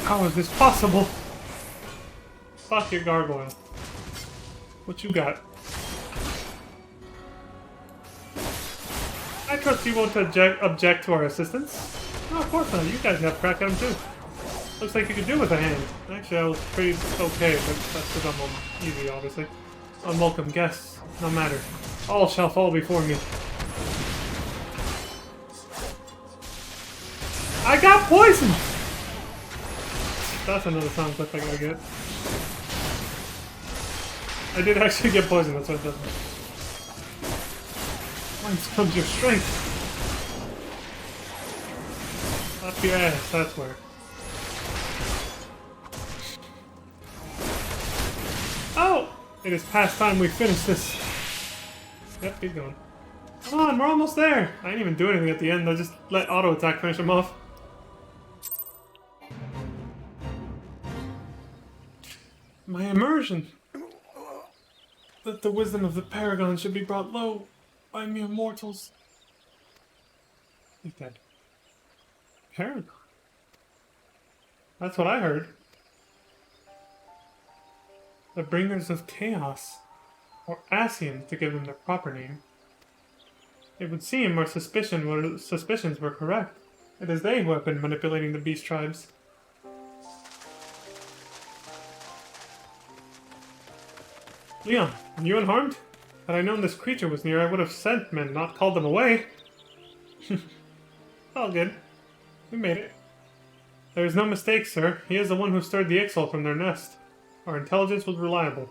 How is this possible? Fuck your gargoyle. What you got? I trust you won't object to our assistance. No, of course not. You guys have crack at him too. Looks like you could do with a hand. Actually, I was pretty okay, but that's because I'm easy, obviously. Unwelcome guests. No matter. All shall fall before me. I got poisoned! That's another sound clip I gotta get. I did actually get poisoned, that's what it does. Whence comes your strength? Up your ass, that's where. Oh! It is past time we finish this. Yep, he's going. Come on, we're almost there! I didn't even do anything at the end, I just let auto attack finish him off. My immersion! That the wisdom of the Paragon should be brought low by mere mortals. He's dead. Paragon? That's what I heard. The Bringers of Chaos, or Asians to give them their proper name. It would seem our suspicions were correct. It is they who have been manipulating the beast tribes. Leon, are you unharmed? Had I known this creature was near, I would have sent men, not called them away. All good. We made it. There is no mistake, sir. He is the one who stirred the Ixal from their nest. Our intelligence was reliable.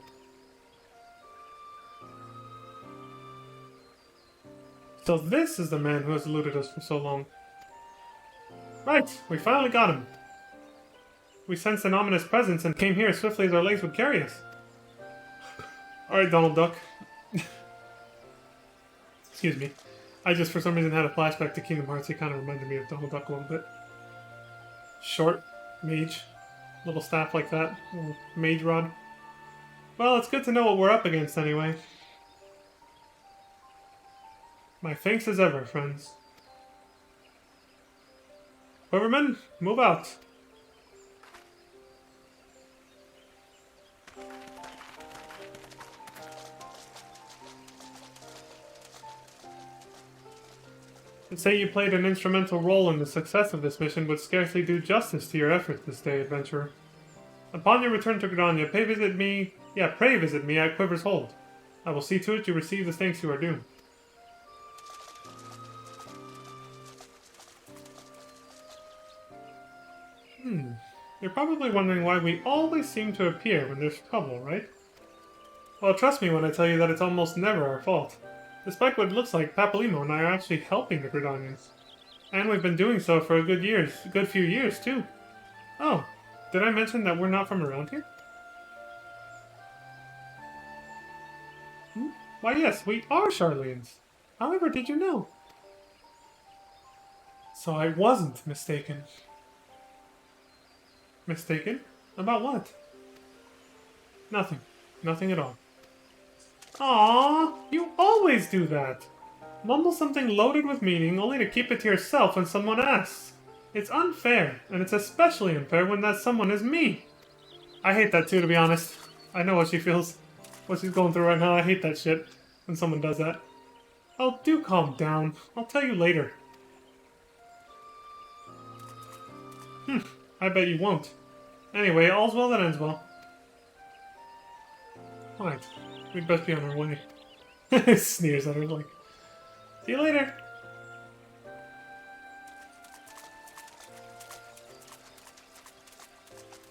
So this is the man who has eluded us for so long. Right, we finally got him. We sensed an ominous presence and came here as swiftly as our legs would carry us. Alright, Donald Duck. Excuse me. I just, for some reason, had a flashback to Kingdom Hearts. It kind of reminded me of Donald Duck a little bit. Short, mage, little staff like that, little mage rod. Well, it's good to know what we're up against anyway. My thanks as ever, friends. Quiverman, move out. To say you played an instrumental role in the success of this mission would scarcely do justice to your efforts this day, adventurer. Upon your return to Gridania, pray visit me at Quiver's Hold. I will see to it you receive the thanks you are due. You're probably wondering why we always seem to appear when there's trouble, right? Well, trust me when I tell you that it's almost never our fault. Despite what it looks like, Papalymo and I are actually helping the Gridanians. And we've been doing so for a good few years, too. Oh, did I mention that we're not from around here? Why yes, we are Charlians. However, did you know? So I wasn't mistaken. Mistaken? About what? Nothing. Nothing at all. Aww, you always do that. Mumble something loaded with meaning only to keep it to yourself when someone asks. It's unfair, and it's especially unfair when that someone is me. I hate that too, to be honest. I know what she feels. What she's going through right now. I hate that shit when someone does that. Oh, do calm down. I'll tell you later. I bet you won't. Anyway, all's well that ends well. Right. We'd best be on our way. Sneers at her like, see you later.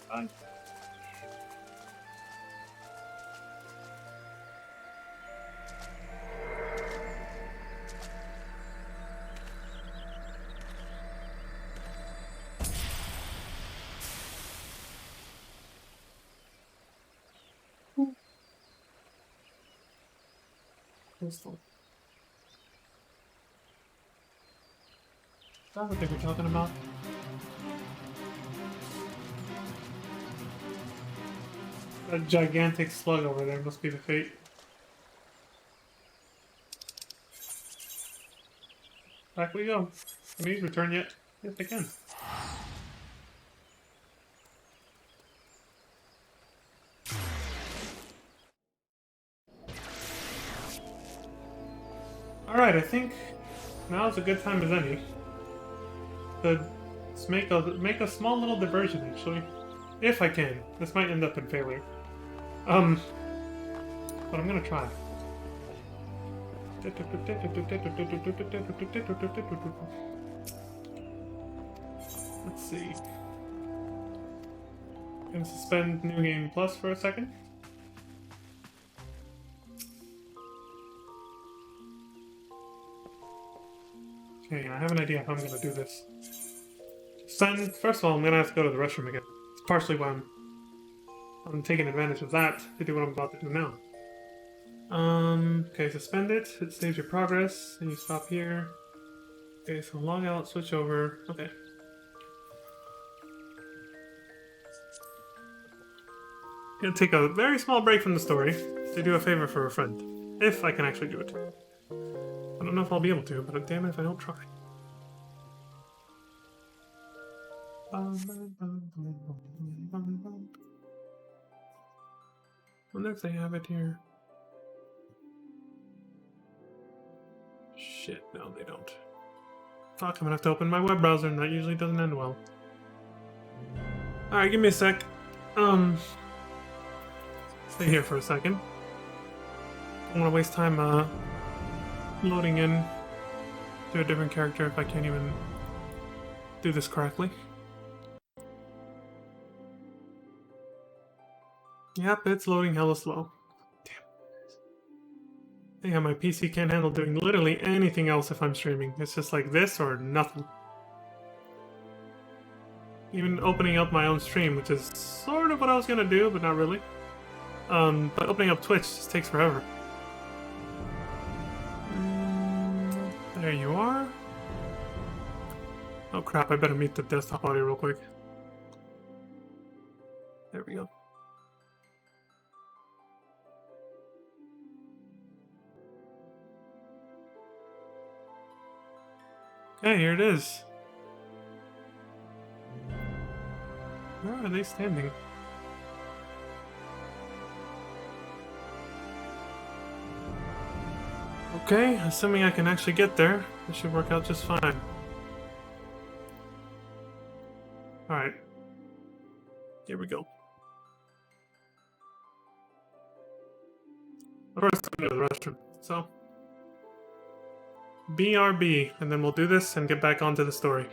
Bye. Crystal. Is that what they were talking about? That gigantic slug over there must be the fate. Back we go. Can we return yet? Yes, I can. Alright, I think now is a good time as any to make a small little diversion, actually. If I can. This might end up in failure. But I'm gonna try. Let's see. Gonna suspend New Game Plus for a second. Okay, I have an idea how I'm gonna do this. First of all, I'm gonna have to go to the restroom again. It's partially why I'm taking advantage of that to do what I'm about to do now. Okay, suspend it. It saves your progress, and you stop here. Okay, so log out, switch over. Okay. Gonna take a very small break from the story to do a favor for a friend. If I can actually do it. I don't know if I'll be able to, but damn it if I don't try. Wonder if they have it here. Shit, no they don't. Fuck, I'm gonna have to open my web browser and that usually doesn't end well. Alright, give me a sec. Stay here for a second. I don't want to waste time loading in to a different character if I can't even do this correctly. Yep, it's loading hella slow. Damn. Yeah, my PC can't handle doing literally anything else if I'm streaming. It's just like this or nothing. Even opening up my own stream, which is sort of what I was gonna do, but not really. But opening up Twitch just takes forever. There you are. Oh crap, I better mute the desktop audio real quick. There we go. Okay, here it is. Where are they standing? Okay, assuming I can actually get there, this should work out just fine. Alright. Here we go. First, I'm going to the restroom. So, BRB, and then we'll do this and get back onto the story.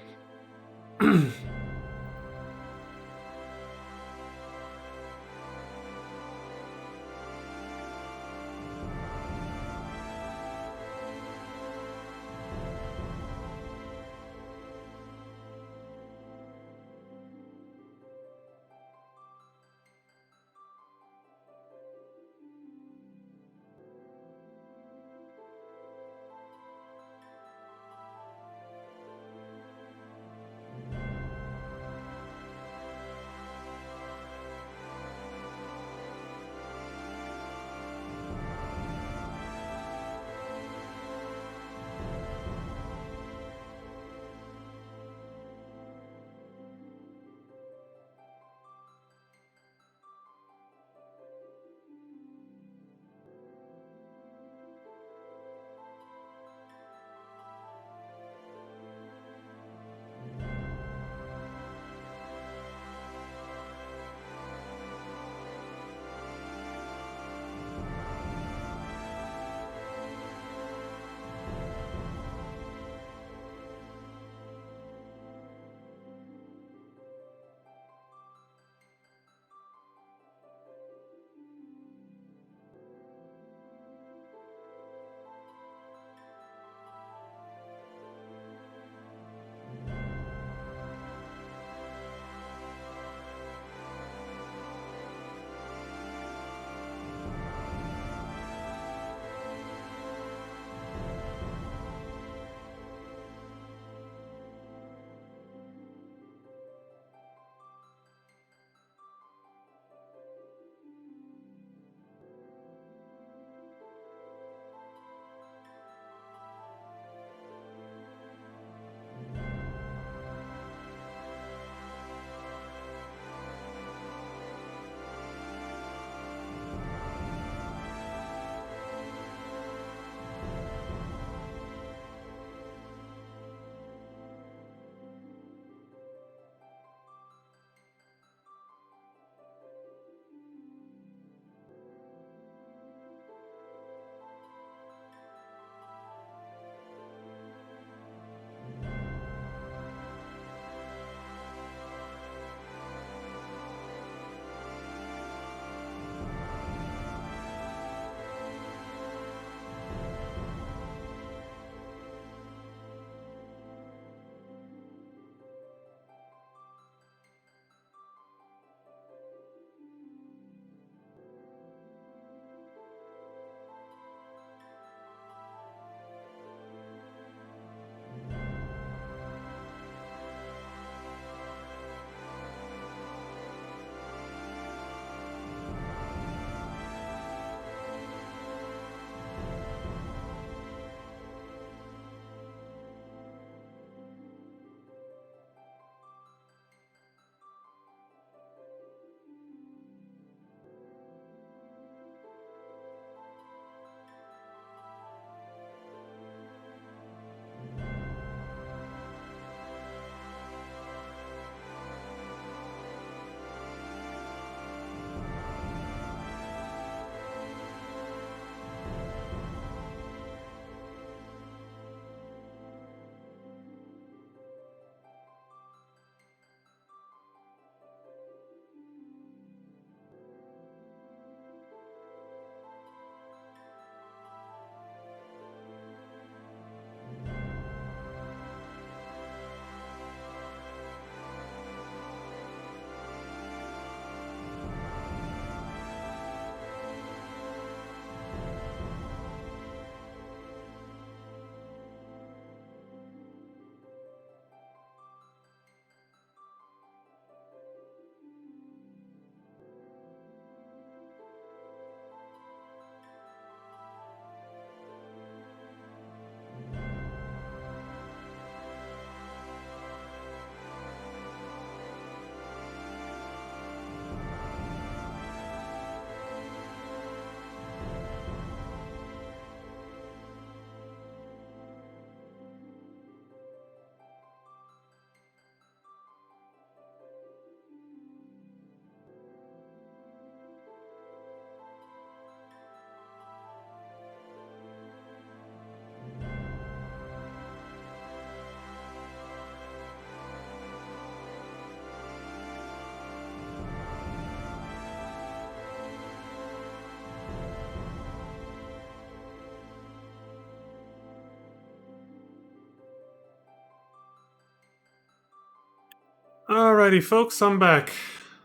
Alrighty, folks, I'm back.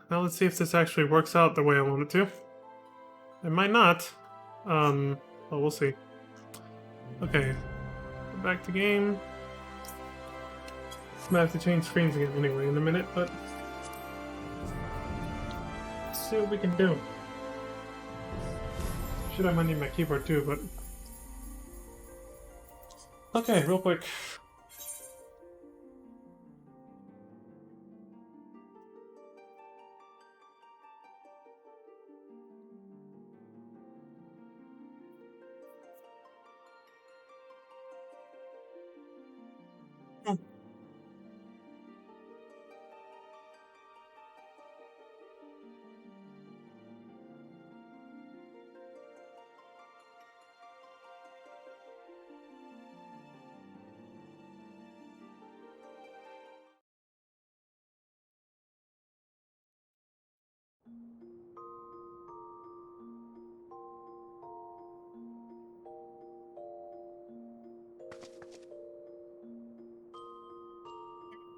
Now let's see if this actually works out the way I want it to. It might not. Well, we'll see. Okay, back to game. I'm gonna have to change screens again anyway in a minute, but let's see what we can do. Should I might need my keyboard too, but okay, real quick.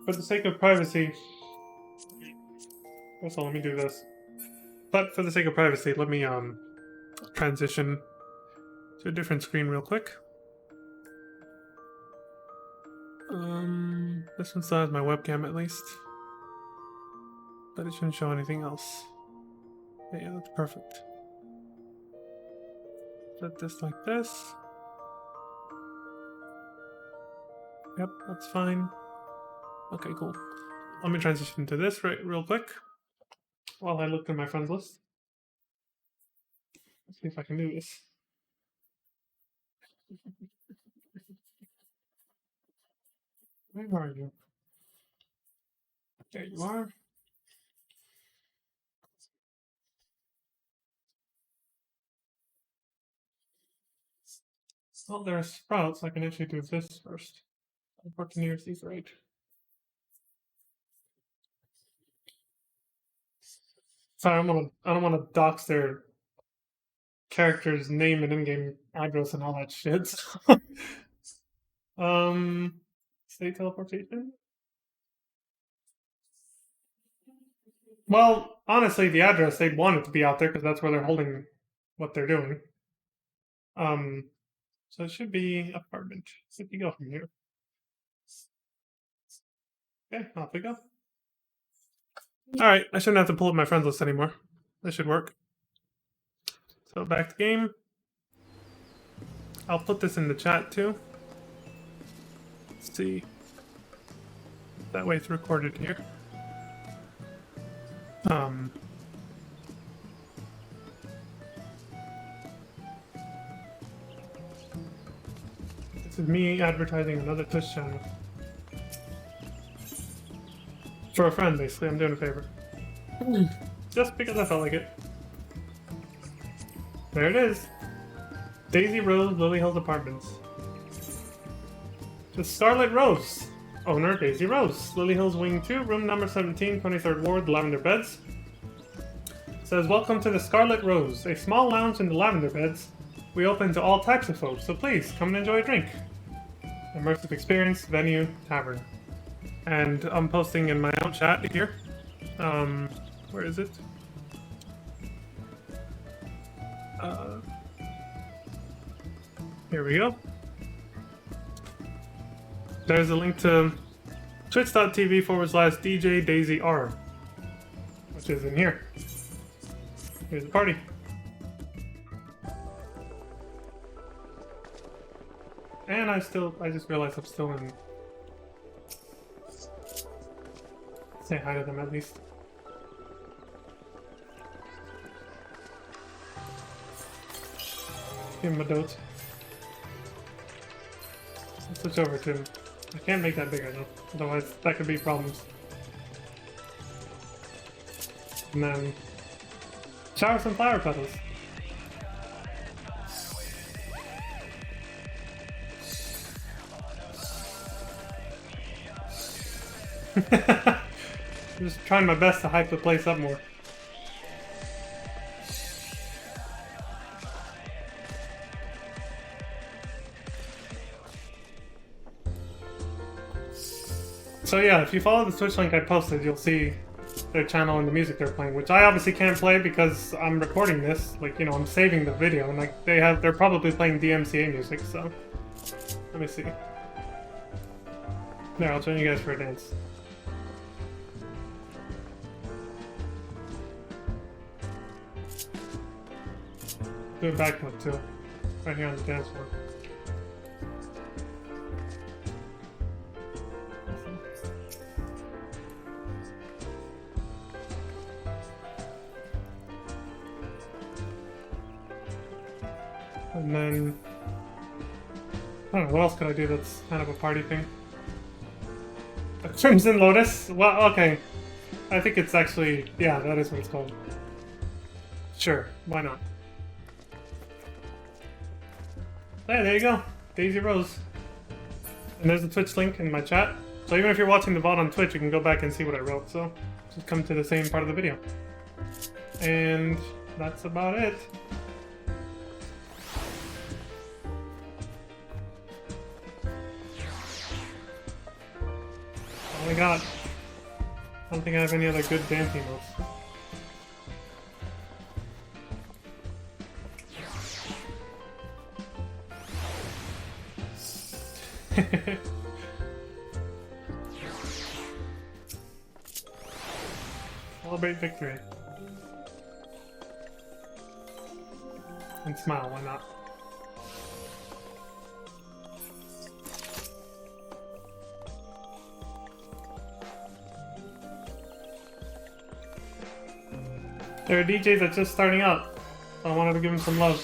For the sake of privacy, also let me do this. But for the sake of privacy, let me transition to a different screen real quick. This one still has my webcam at least, but it shouldn't show anything else. Yeah, that's perfect. Set this like this. Yep, that's fine. Okay, cool. Let me transition to this real quick while I look through my friends list. Let's see if I can do this. Where are you? There you are. Well, there are sprouts. I can actually do this first. Buccaneers, these right. Sorry, I don't want to dox their character's name and in-game address and all that shit. State teleportation. Well, honestly, the address they'd want it to be out there because that's where they're holding what they're doing. So it should be apartment. If you go from here. Okay, off we go. Alright, I shouldn't have to pull up my friends list anymore. This should work. So back to game. I'll put this in the chat too. Let's see. That way it's recorded here. This is me advertising another Twitch channel. For a friend, basically. I'm doing a favor. Just because I felt like it. There it is. Daisy Rose, Lily Hills Apartments. Just Scarlet Rose. Owner, Daisy Rose. Lily Hills Wing 2, room number 17, 23rd Ward, Lavender Beds. Says, welcome to the Scarlet Rose, a small lounge in the Lavender Beds. We open to all types of folks, so please, come and enjoy a drink. Immersive experience, venue, tavern. And I'm posting in my own chat here. Where is it? Here we go. There's a link to twitch.tv/DJ Daisy R, which is in here. Here's the party. And I just realized I'm still in. Say hi to them at least. Give him a dote. I'll switch over to him. I can't make that bigger though, otherwise that could be problems. And then shower some flower petals. I'm just trying my best to hype the place up more. So yeah, if you follow the Twitch link I posted, you'll see their channel and the music they're playing, which I obviously can't play because I'm recording this. Like, you know, I'm saving the video, and like they're probably playing DMCA music. So let me see. There, I'll join you guys for a dance. Do a backflip too, right here on the dance floor. And then, I don't know, what else could I do that's kind of a party thing? A Crimson Lotus? Well, okay. I think it's actually, yeah, that is what it's called. Sure, why not? Hey, there you go. Daisy Rose. And there's the Twitch link in my chat. So even if you're watching the VOD on Twitch, you can go back and see what I wrote. So just come to the same part of the video. And that's about it. All I got. I don't think I have any other good dancing moves. Celebrate victory. And smile, why not? There are DJs that's just starting out, so I wanted to give them some love.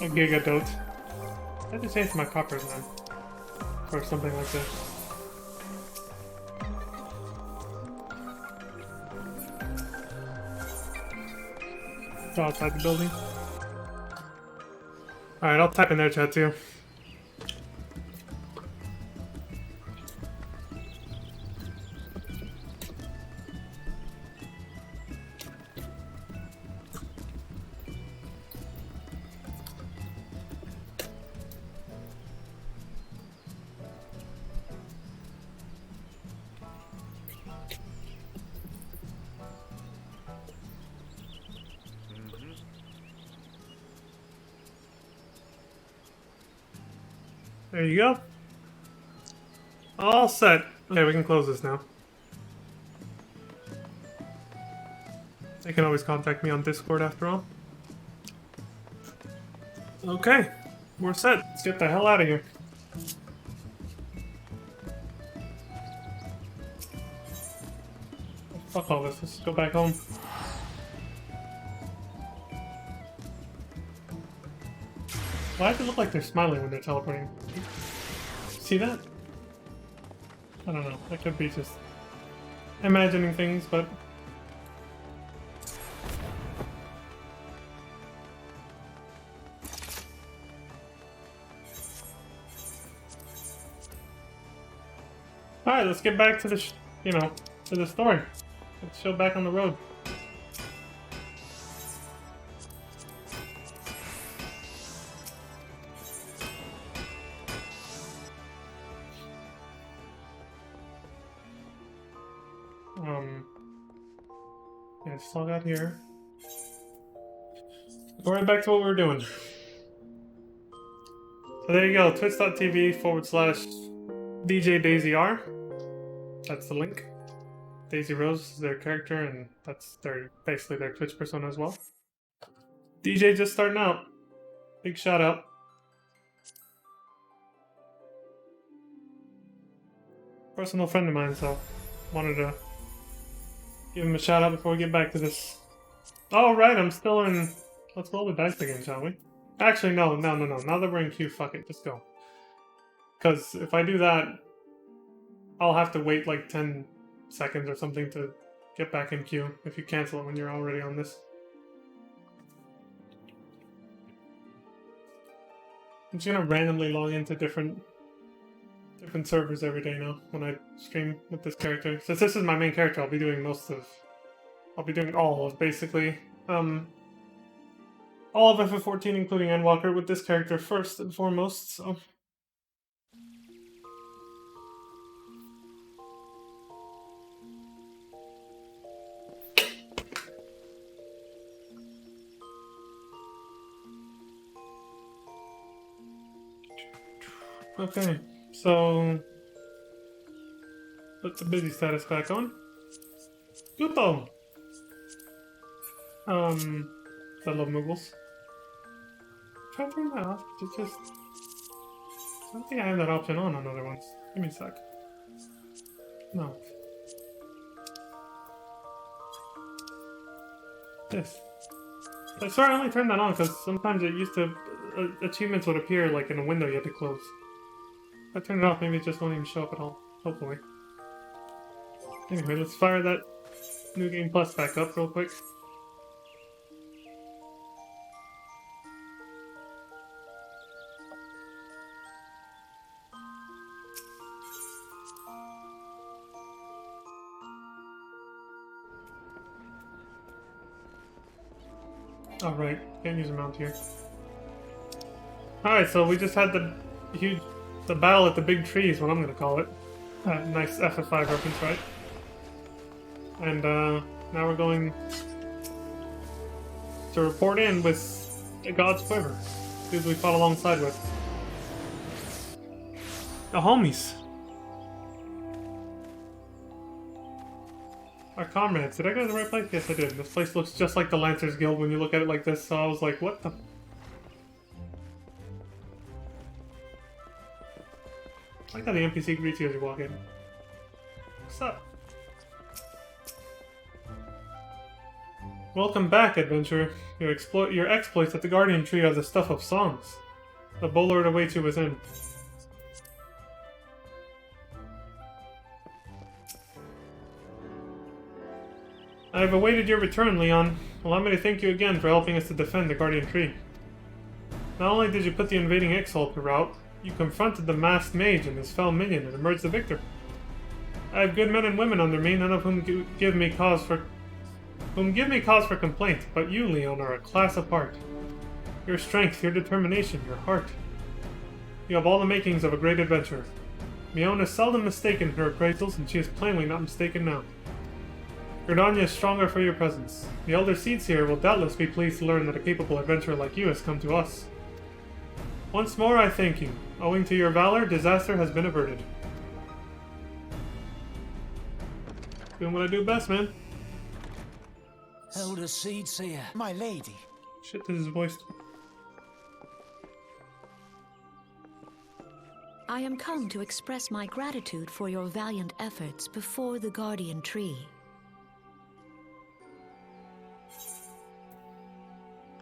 A gigadote. I have to change my coppers, man. Or something like this. It's outside the building. Alright, I'll type in their chat too. There you go. All set. Okay, we can close this now. They can always contact me on Discord after all. Okay, we're set. Let's get the hell out of here. Fuck all this. Let's go back home. Why does it look like they're smiling when they're teleporting? See that? I don't know. That could be just imagining things, but... Alright, let's get back to the, to the story. Let's show back on the road. Yeah, just log out here. Go right back to what we were doing. So there you go, twitch.tv/DJ Daisy R. That's the link. Daisy Rose is their character, and that's basically their Twitch persona as well. DJ just starting out. Big shout out. Personal friend of mine, so wanted to give him a shout out before we get back to this. Oh, right, I'm still in. Let's roll the dice again, shall we? Actually, no. Now that we're in queue, fuck it, just go. Because if I do that, I'll have to wait like 10 seconds or something to get back in queue if you cancel it when you're already on this. I'm just gonna randomly log into different different servers every day now when I stream with this character. Since this is my main character, I'll be doing all of basically all of FF14, including Endwalker, with this character first and foremost. So. Okay, so put the busy status back on. Gupo! I love Moogles. Try to turn that off. It's just. I don't think I have that option on other ones. Give me a sec. No. This. I swear I only turned that on because sometimes it used to. Achievements would appear like in a window you had to close. If I turn it off, maybe it just won't even show up at all. Hopefully. Anyway, let's fire that New Game Plus back up real quick. Alright, can't use a mount here. Alright, so we just had the battle at the big tree is what I'm gonna call it. Nice FF5 reference, right? And now we're going to report in with God's Quiver. Dudes we fought alongside with. The homies. Our comrades. Did I go to the right place? Yes, I did. This place looks just like the Lancers Guild when you look at it like this, so I was like, what the... I like how the NPC greets you as you walk in. What's up? Welcome back, adventurer. Your exploits at the Guardian Tree are the stuff of songs. The bollard awaits you within. I have awaited your return, Leon. Allow me to thank you again for helping us to defend the Guardian Tree. Not only did you put the invading X-Hulk to rout, you confronted the masked mage and his fell minion and emerged the victor. I have good men and women under me, none of whom give me cause for complaint, but you, Leon, are a class apart. Your strength, your determination, your heart. You have all the makings of a great adventurer. Mion is seldom mistaken in her appraisals, and she is plainly not mistaken now. Gridania is stronger for your presence. The Elder Seeds here will doubtless be pleased to learn that a capable adventurer like you has come to us. Once more I thank you. Owing to your valor, disaster has been averted. Doing what I do best, man. Elder Seedseer, my lady. Shit, this is voiced. I am come to express my gratitude for your valiant efforts before the Guardian Tree.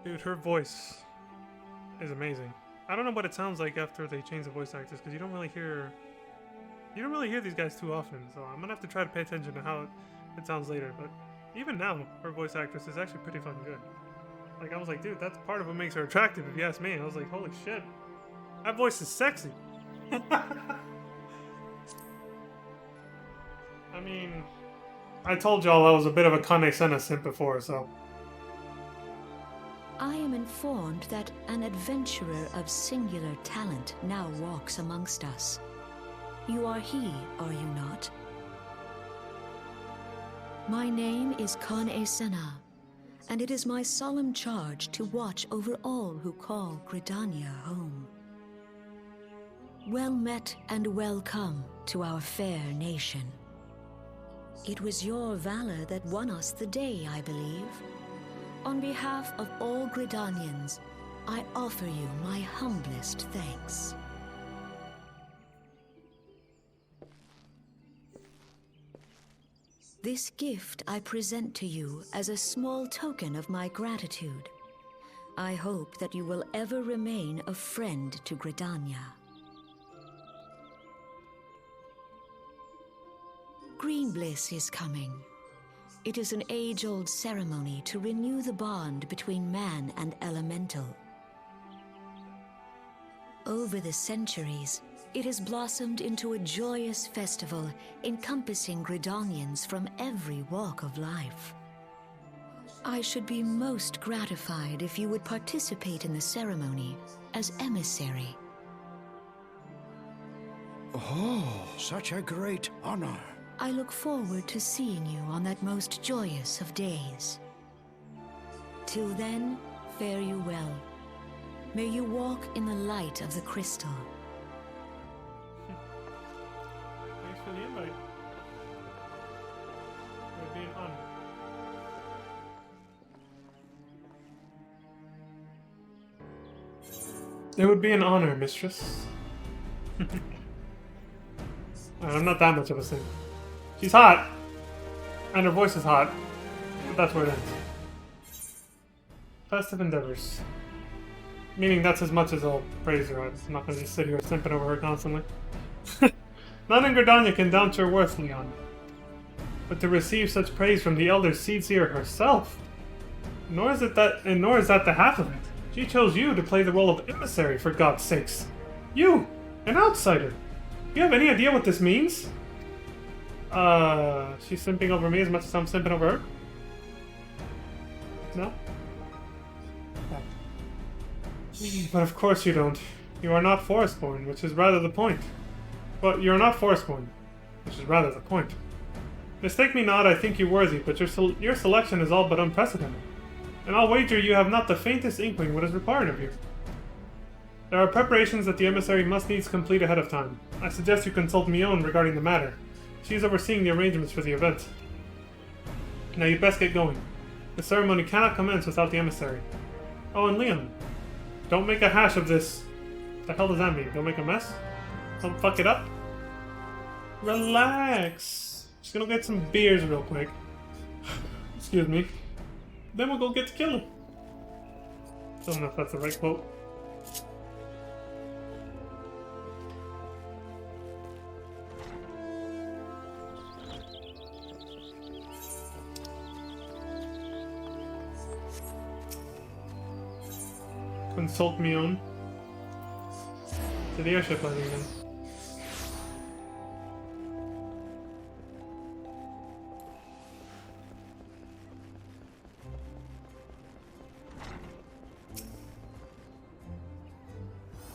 Dude, her voice is amazing. I don't know what it sounds like after they change the voice actors, because you don't really hear these guys too often, so I'm gonna have to try to pay attention to how it sounds later, but even now, her voice actress is actually pretty fucking good. Like, I was like, dude, that's part of what makes her attractive, if you ask me. I was like, holy shit. That voice is sexy. I mean, I told y'all I was a bit of a Kane-Senna simp before, so... I am informed that an adventurer of singular talent now walks amongst us. You are he, are you not? My name is Kane-Senna, and it is my solemn charge to watch over all who call Gridania home. Well met and welcome to our fair nation. It was your valor that won us the day, I believe. On behalf of all Gridanians, I offer you my humblest thanks. This gift I present to you as a small token of my gratitude. I hope that you will ever remain a friend to Gridania. Greenbliss is coming. It is an age-old ceremony to renew the bond between man and elemental. Over the centuries, It has blossomed into a joyous festival encompassing Gridanians from every walk of life. I should be most gratified if you would participate in the ceremony as emissary. Oh, such a great honor. I look forward to seeing you on that most joyous of days. Till then, fare you well. May you walk in the light of the crystal. Thanks for the invite. It would be an honor. It would be an honor, mistress. I'm not that much of a simp. She's hot, and her voice is hot, but that's where it ends. Festive endeavors. Meaning that's as much as I'll praise her. I'm not going to just sit here simping over her constantly. None in Gridania can doubt your worth, Leon. But to receive such praise from the Elder Seedseer herself, nor is that the half of it. She chose you to play the role of emissary, for God's sakes. You, an outsider. Do you have any idea what this means? She's simping over me as much as I'm simping over her? No? But of course you don't. You are not Forestborn, which is rather the point. Well, you're not Forestborn, which is rather the point. Mistake me not, I think you worthy, but your selection is all but unprecedented. And I'll wager you have not the faintest inkling what is required of you. There are preparations that the emissary must needs complete ahead of time. I suggest you consult Mion regarding the matter. She is overseeing the arrangements for the event. Now you'd best get going. The ceremony cannot commence without the emissary. Oh, and Leon, don't make a hash of this. What the hell does that mean? Don't make a mess? Don't fuck it up? Relax. Just gonna get some beers real quick. Excuse me. Then we'll go get to killing. Don't know if that's the right quote. Consult Mion. To the airship landing then.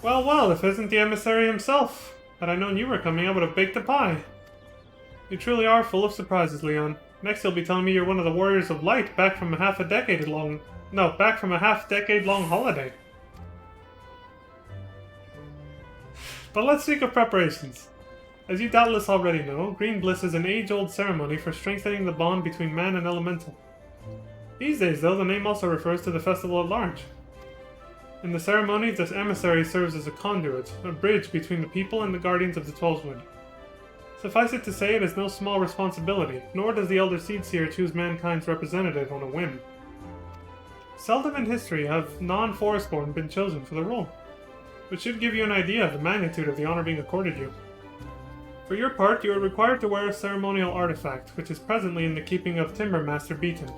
Well, well, if it isn't the emissary himself. Had I known you were coming, I would have baked a pie. You truly are full of surprises, Leon. Next you'll be telling me you're one of the Warriors of Light back from a half-decade long holiday. But let's speak of preparations. As you doubtless already know, Green Bliss is an age-old ceremony for strengthening the bond between man and elemental. These days, though, the name also refers to the festival at large. In the ceremony, this emissary serves as a conduit, a bridge between the people and the guardians of the Twelveswood. Suffice it to say, it is no small responsibility, nor does the Elder Seedseer choose mankind's representative on a whim. Seldom in history have non-Forestborn been chosen for the role, which should give you an idea of the magnitude of the honor being accorded you. For your part, you are required to wear a ceremonial artifact, which is presently in the keeping of Timbermaster Beaton.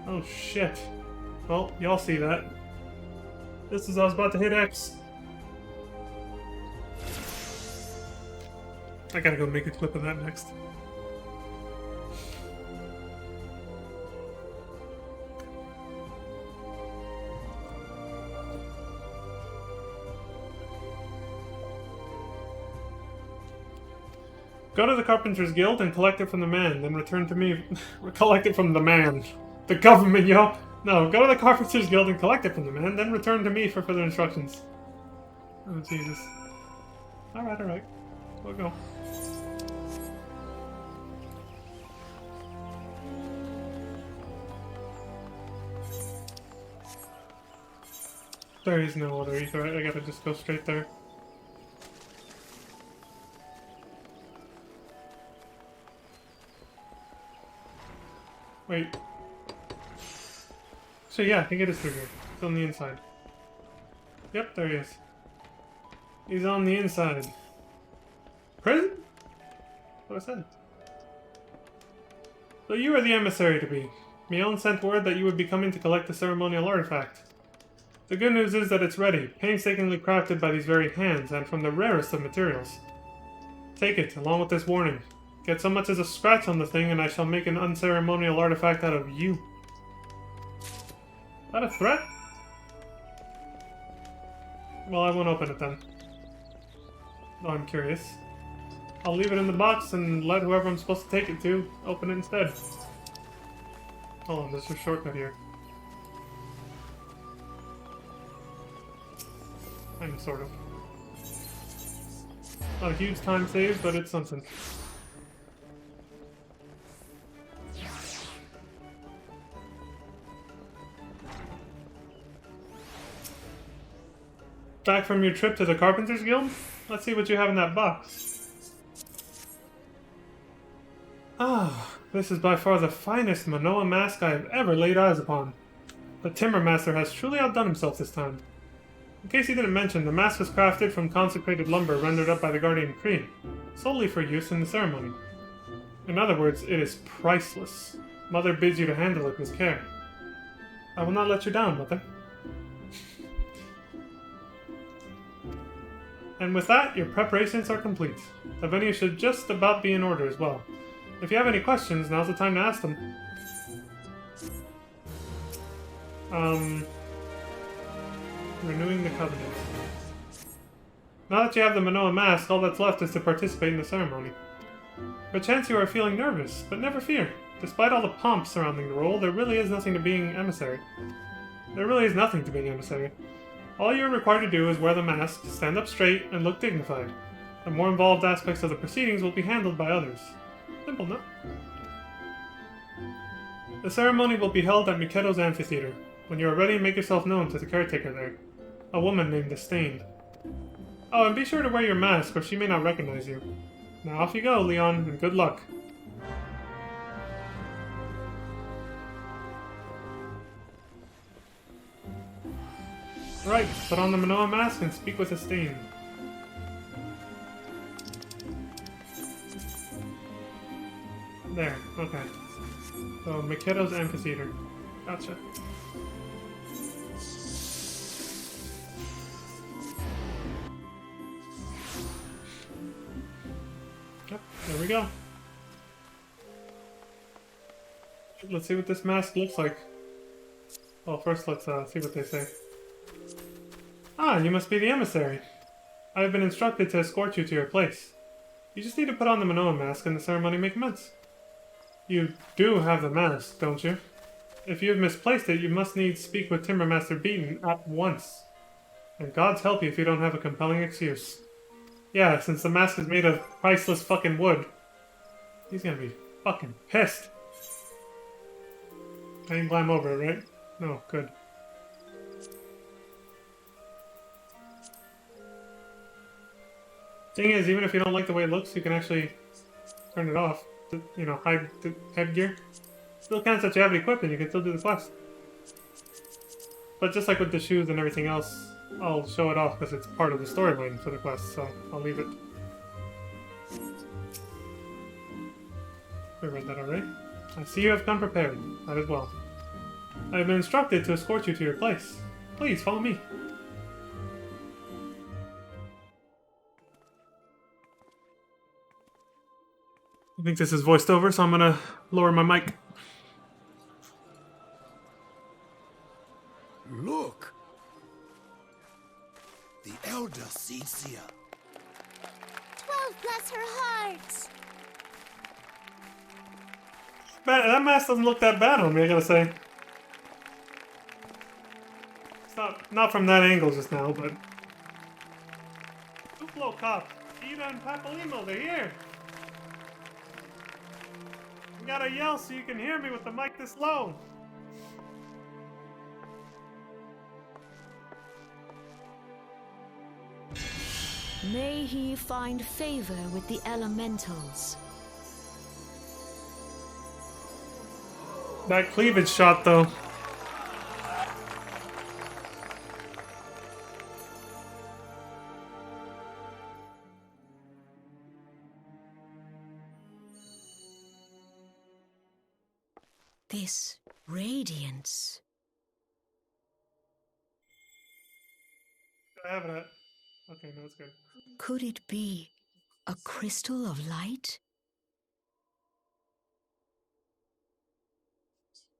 Oh shit. Well, y'all see that. Just as I was about to hit X. I gotta go make a clip of that next. Go to the Carpenter's Guild and collect it from the man, then return to me. Collect it from the man. The government, yo! No, go to the Carpenter's Guild and collect it from the man, then return to me for further instructions. Oh, Jesus. Alright, alright. We'll go. There is no other ether, I gotta just go straight there. Wait. So yeah, I think it is through here. It's on the inside. Yep, there he is. He's on the inside. Prison? What I said. So you are the emissary to be. Mion sent word that you would be coming to collect the ceremonial artifact. The good news is that it's ready, painstakingly crafted by these very hands, and from the rarest of materials. Take it, along with this warning. Get so much as a scratch on the thing, and I shall make an unceremonial artifact out of you. Is that a threat? Well, I won't open it then. Oh, I'm curious. I'll leave it in the box and let whoever I'm supposed to take it to open it instead. Hold on, there's a shortcut here. Kind of, sort of. Not a huge time save, but it's something. Back from your trip to the Carpenter's Guild? Let's see what you have in that box. Ah, this is by far the finest Manoa mask I have ever laid eyes upon. The Timber Master has truly outdone himself this time. In case he didn't mention, the mask was crafted from consecrated lumber rendered up by the Guardian Cree, solely for use in the ceremony. In other words, it is priceless. Mother bids you to handle it with care. I will not let you down, Mother. And with that, your preparations are complete. The venue should just about be in order as well. If you have any questions, now's the time to ask them. Renewing the Covenant. Now that you have the Manoa mask, all that's left is to participate in the ceremony. Perchance you are feeling nervous, but never fear. Despite all the pomp surrounding the role, there really is nothing to being emissary. There really is nothing to being emissary. All you're required to do is wear the mask, stand up straight, and look dignified. The more involved aspects of the proceedings will be handled by others. Simple, no? The ceremony will be held at Miketo's amphitheater. When you are ready, make yourself known to the caretaker there. A woman named Disdain. Oh, and be sure to wear your mask, or she may not recognize you. Now off you go, Leon, and good luck. Right, put on the Manoa mask and speak with Disdain. There, okay. So, Miketo's amphitheater. Gotcha. Yep, there we go. Let's see what this mask looks like. Well, first let's see what they say. Ah, you must be the emissary. I have been instructed to escort you to your place. You just need to put on the Manoa mask and the ceremony may commence. You do have the mask, don't you? If you have misplaced it, you must needs speak with Timber Master Beaton at once. And God's help you if you don't have a compelling excuse. Yeah, since the mask is made of priceless fucking wood. He's gonna be fucking pissed. I didn't climb over it, right? No, good. Thing is, even if you don't like the way it looks, you can actually turn it off. You know, hide the headgear. Still counts that you have it equipped and you can still do the quest. But just like with the shoes and everything else, I'll show it off because it's part of the storyline for the quest, so I'll leave it. I read that already. I see you have come prepared. That as well. I have been instructed to escort you to your place. Please, follow me. I think this is voiced over, so I'm gonna lower my mic. Look! The Elder Seedseer. 12 bless her heart! That mask doesn't look that bad on me, I gotta say. It's not from that angle just now, but... Tuplo Cop, Ida and Papolimo, they're here! I gotta yell so you can hear me with the mic this low. May he find favor with the elementals. That cleavage shot, though. This radiance. I have it. Okay, no, it's good. Could it be a crystal of light?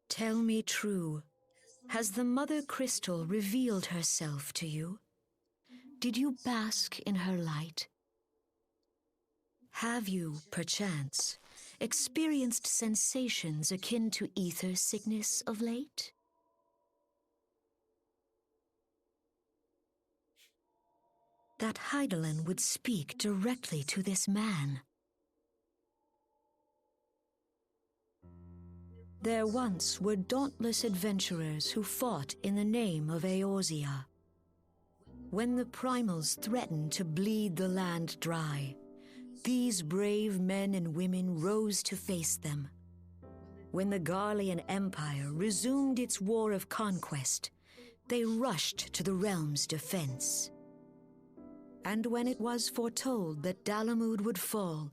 Tell me true, has the Mother Crystal revealed herself to you? Did you bask in her light? Have you, perchance, experienced sensations akin to ether sickness of late? That Heidelin would speak directly to this man. There once were dauntless adventurers who fought in the name of Eorzea. When the primals threatened to bleed the land dry, these brave men and women rose to face them. When the Garlean Empire resumed its war of conquest, they rushed to the realm's defense. And when it was foretold that Dalamud would fall,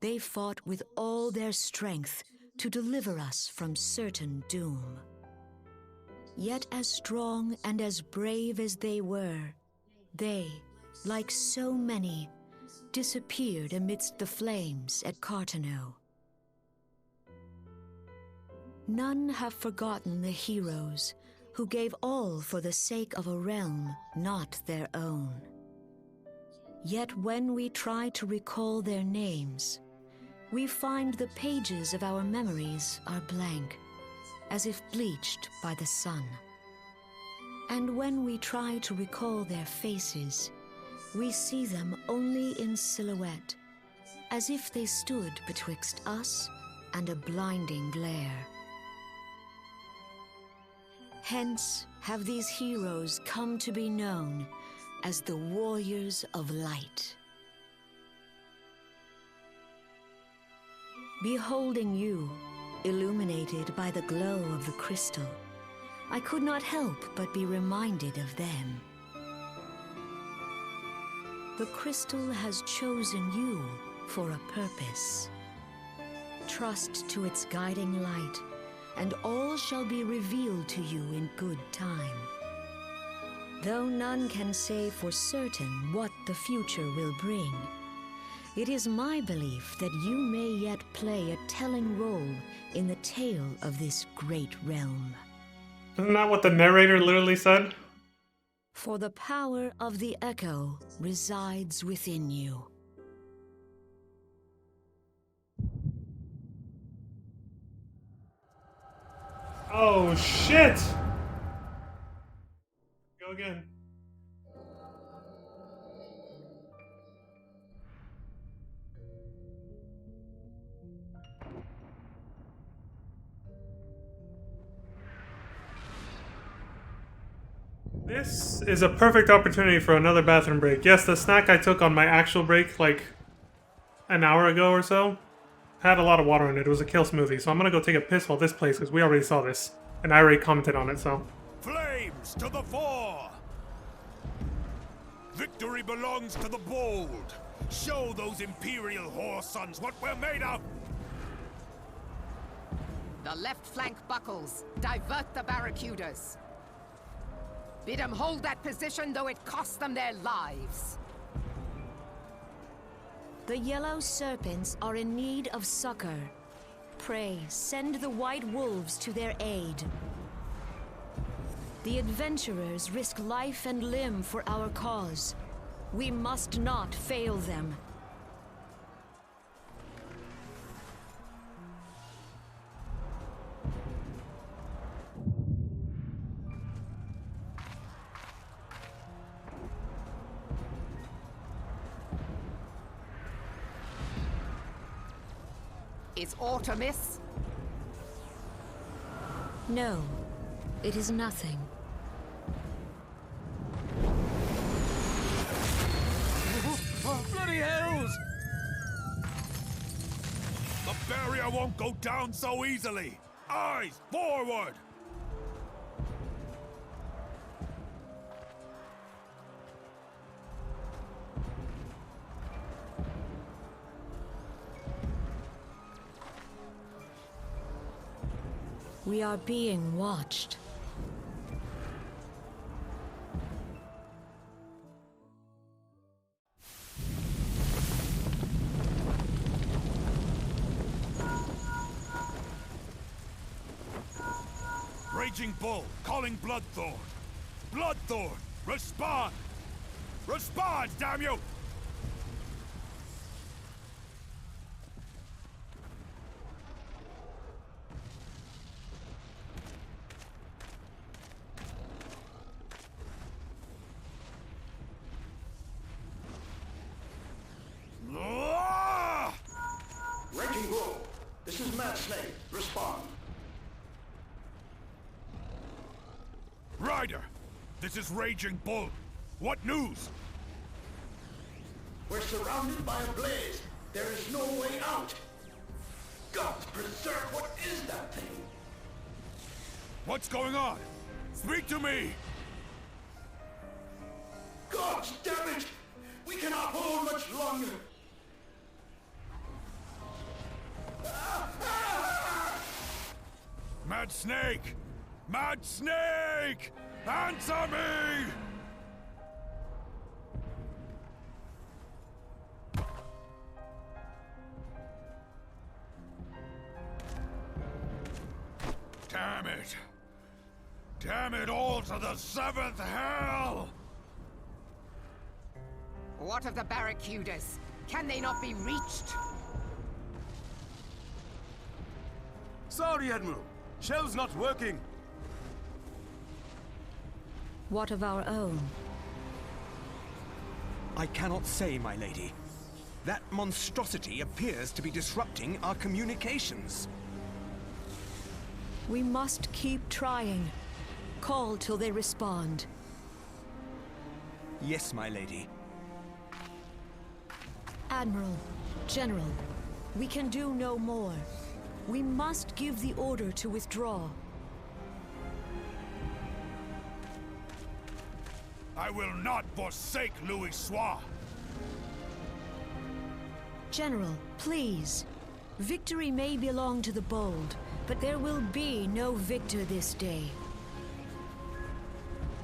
they fought with all their strength to deliver us from certain doom. Yet as strong and as brave as they were, they, like so many, disappeared amidst the flames at Cartano. None have forgotten the heroes who gave all for the sake of a realm not their own. Yet when we try to recall their names, we find the pages of our memories are blank, as if bleached by the sun. And when we try to recall their faces, we see them only in silhouette, as if they stood betwixt us and a blinding glare. Hence have these heroes come to be known as the Warriors of Light. Beholding you, illuminated by the glow of the crystal, I could not help but be reminded of them. The crystal has chosen you for a purpose. Trust to its guiding light, and all shall be revealed to you in good time. Though none can say for certain what the future will bring, it is my belief that you may yet play a telling role in the tale of this great realm. Isn't that what the narrator literally said? For the power of the echo resides within you. Oh, shit! Go again. This is a perfect opportunity for another bathroom break. Yes, the snack I took on my actual break, like, an hour ago or so, had a lot of water in it. It was a kale smoothie, so I'm gonna go take a piss while this plays, because we already saw this. And I already commented on it, so... Flames to the fore! Victory belongs to the bold! Show those Imperial whore sons what we're made of! The left flank buckles. Divert the barracudas. Bid them hold that position, though it cost them their lives. The yellow serpents are in need of succor. Pray, send the white wolves to their aid. The adventurers risk life and limb for our cause. We must not fail them. Is aught amiss? No, it is nothing. Bloody hells! The barrier won't go down so easily! Eyes forward! We are being watched. Raging Bull, calling Bloodthorn. Bloodthorn, respond! Respond, damn you! Ah! Raging Bull, this is Mad Snake. Respond. Ryder, this is Raging Bull. What news? We're surrounded by a blaze. There is no way out. Gods preserve, what is that thing? What's going on? Speak to me! Gods damn it! We cannot hold much longer. Mad Snake! Mad Snake! Answer me! Damn it! Damn it all to the seventh hell! What of the barracudas? Can they not be reached? Sorry, Admiral. Shell's not working. What of our own? I cannot say, my lady. That monstrosity appears to be disrupting our communications. We must keep trying. Call till they respond. Yes, my lady. Admiral, General, we can do no more. We must give the order to withdraw. I will not forsake Louis Soir! General, please. Victory may belong to the bold, but there will be no victor this day.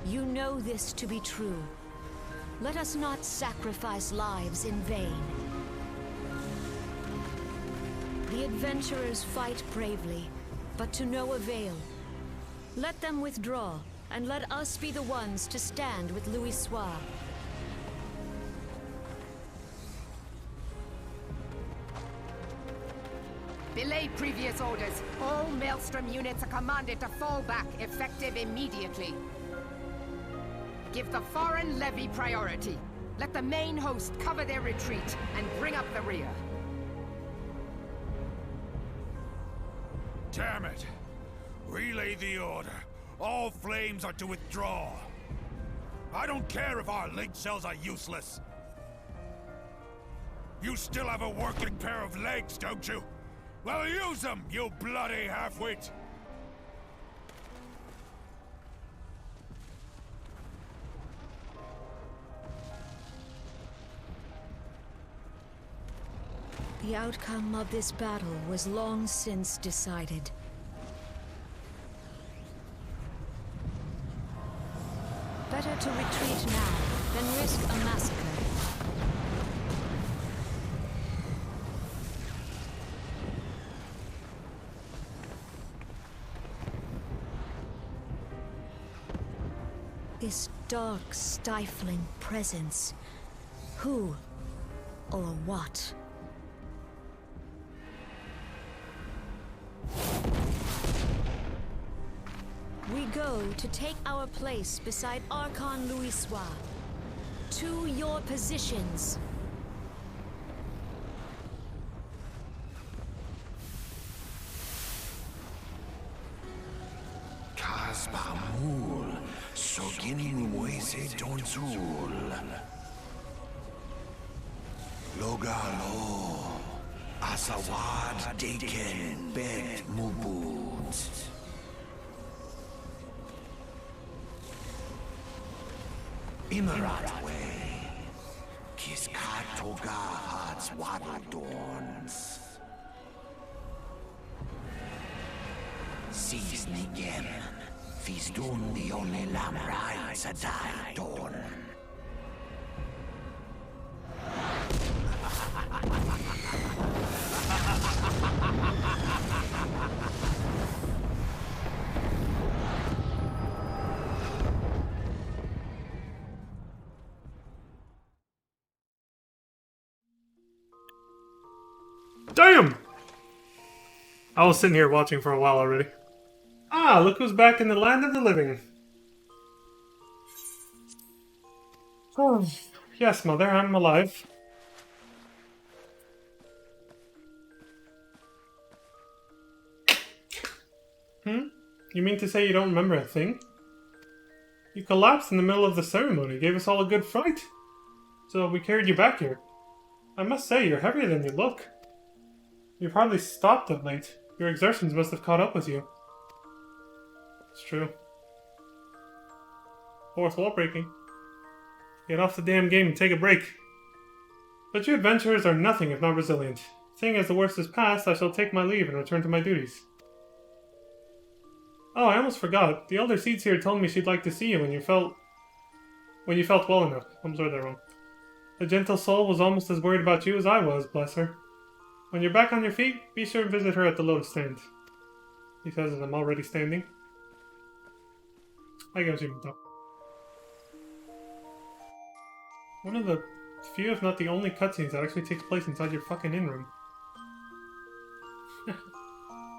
You know this to be true. Let us not sacrifice lives in vain. The adventurers fight bravely, but to no avail. Let them withdraw, and let us be the ones to stand with Louis Soir. Belay previous orders. All Maelstrom units are commanded to fall back, effective immediately. Give the foreign levy priority. Let the main host cover their retreat and bring up the rear. Damn it! Relay the order. All flames are to withdraw. I don't care if our link cells are useless. You still have a working pair of legs, don't you? Well, use them, you bloody half-wit! The outcome of this battle was long since decided. Better to retreat now than risk a massacre. This dark, stifling presence. Who or what? We go to take our place beside Archon Louis Soir. To your positions. Kasba Mul, Soginin Moise Donzul. Logalo, Asawad Deken Bet Mubut. Imarat way, Kiskat Toga Hats Wadadorns. Sees Nigem, Fizdun the only Lamrai Sadai Dorn. Damn! I was sitting here watching for a while already. Ah, look who's back in the land of the living. Oh, yes, Mother, I'm alive. You mean to say you don't remember a thing? You collapsed in the middle of the ceremony, gave us all a good fright. So we carried you back here. I must say, you're heavier than you look. You've hardly stopped of late. Your exertions must have caught up with you. It's true. Fourth wall breaking. Get off the damn game and take a break. But you adventurers are nothing if not resilient. Seeing as the worst is past, I shall take my leave and return to my duties. Oh, I almost forgot. The Elder Seeds here told me she'd like to see you when you felt well enough. I'm sorry, that wrong. The gentle soul was almost as worried about you as I was, bless her. When you're back on your feet, be sure to visit her at the Lotus Stand. He says as I'm already standing. I get what you mean, though. One of the few, if not the only, cutscenes that actually takes place inside your fucking in-room.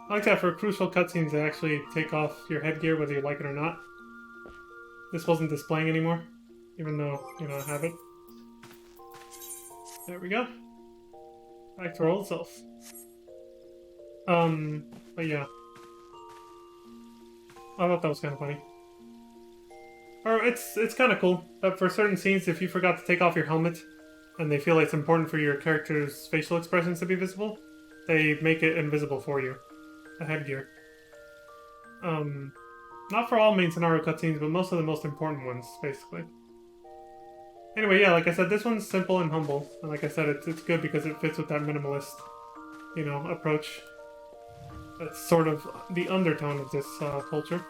I like that for crucial cutscenes that actually take off your headgear whether you like it or not. This wasn't displaying anymore, even though, you know, I have it. There we go. Back to our old self. But yeah. I thought that was kind of funny. Or it's kind of cool that for certain scenes, if you forgot to take off your helmet, and they feel it's important for your character's facial expressions to be visible, they make it invisible for you. A headgear. Not for all main scenario cutscenes, but most of the most important ones, basically. Anyway, yeah, like I said, this one's simple and humble, and like I said, it's good because it fits with that minimalist, you know, approach. That's sort of the undertone of this culture.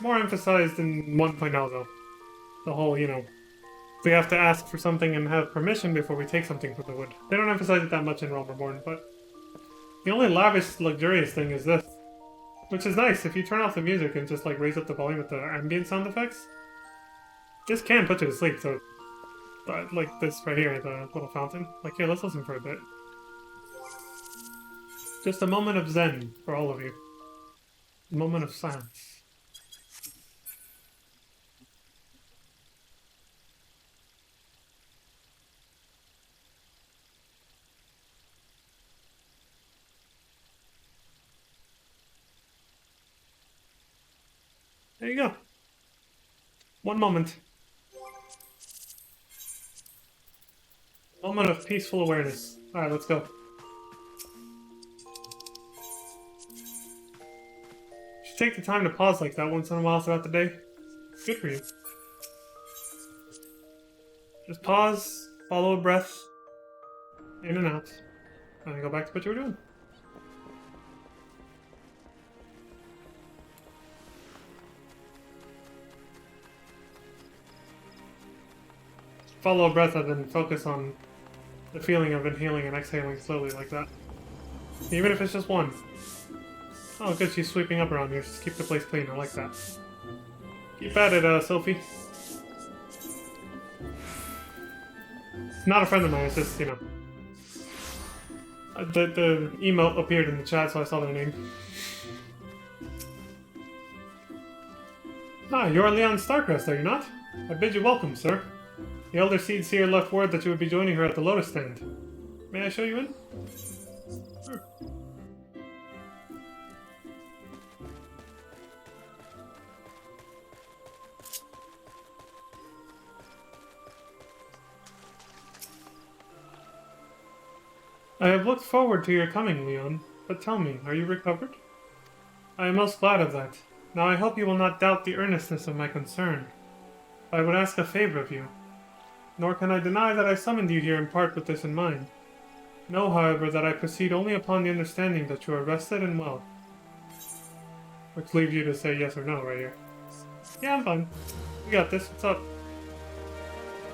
More emphasized in 1.0, though. The whole, you know, we have to ask for something and have permission before we take something from the wood. They don't emphasize it that much in Realm Reborn, but the only lavish, luxurious thing is this. Which is nice, if you turn off the music and just like raise up the volume with the ambient sound effects. This can put you to sleep, so... But like this right here, the little fountain. Like, here, let's listen for a bit. Just a moment of zen for all of you. A moment of silence. There you go. One moment. Moment of peaceful awareness. Alright, let's go. You should take the time to pause like that once in a while throughout the day. Good for you. Just pause, follow a breath, in and out, and then go back to what you were doing. Follow a breath and then focus on the feeling of inhaling and exhaling slowly like that. Even if it's just one. Oh good, she's sweeping up around here. Just keep the place clean, I like that. Keep at it, Sophie. Not a friend of mine, it's just, you know. The emote appeared in the chat, so I saw their name. Ah, you're Leon Starcrest, are you not? I bid you welcome, sir. The Elder Seeds here left word that you would be joining her at the Lotus Stand. May I show you in? Sure. I have looked forward to your coming, Leon. But tell me, are you recovered? I am most glad of that. Now I hope you will not doubt the earnestness of my concern. I would ask a favor of you. Nor can I deny that I summoned you here in part with this in mind. Know, however, that I proceed only upon the understanding that you are rested and well. Which leaves you to say yes or no right here. Yeah, I'm fine. We got this. What's up?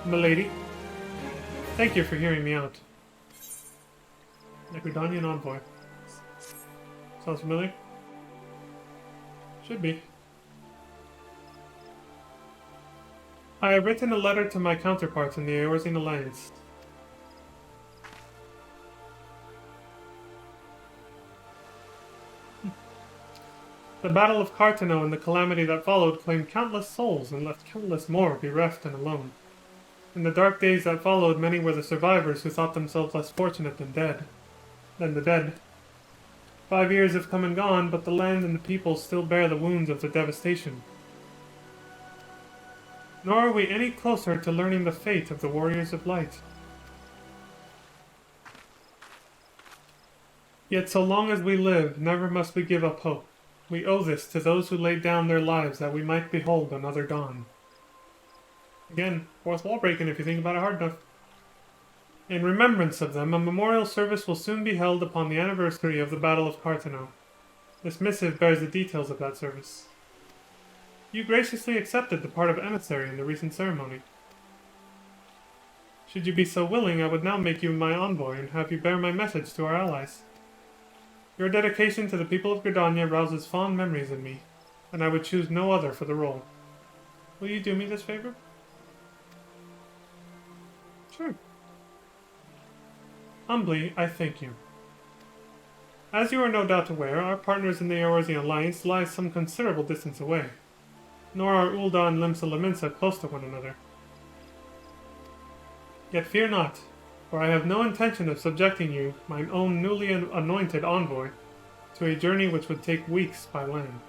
Milady. Thank you for hearing me out. Necrodonian Envoy. Sounds familiar? Should be. I have written a letter to my counterparts in the Eorzean Alliance. The Battle of Cartano and the calamity that followed claimed countless souls and left countless more bereft and alone. In the dark days that followed, many were the survivors who thought themselves less fortunate than the dead. 5 years have come and gone, but the land and the people still bear the wounds of the devastation. Nor are we any closer to learning the fate of the Warriors of Light. Yet so long as we live, never must we give up hope. We owe this to those who laid down their lives that we might behold another dawn. Again, fourth wall breaking if you think about it hard enough. In remembrance of them, a memorial service will soon be held upon the anniversary of the Battle of Cartano. This missive bears the details of that service. You graciously accepted the part of emissary in the recent ceremony. Should you be so willing, I would now make you my envoy and have you bear my message to our allies. Your dedication to the people of Gridania rouses fond memories in me, and I would choose no other for the role. Will you do me this favor? Sure. Humbly, I thank you. As you are no doubt aware, our partners in the Eorzean Alliance lie some considerable distance away, nor are Ul'dah and Limsa Lominsa close to one another. Yet fear not, for I have no intention of subjecting you, mine own newly anointed envoy, to a journey which would take weeks by land.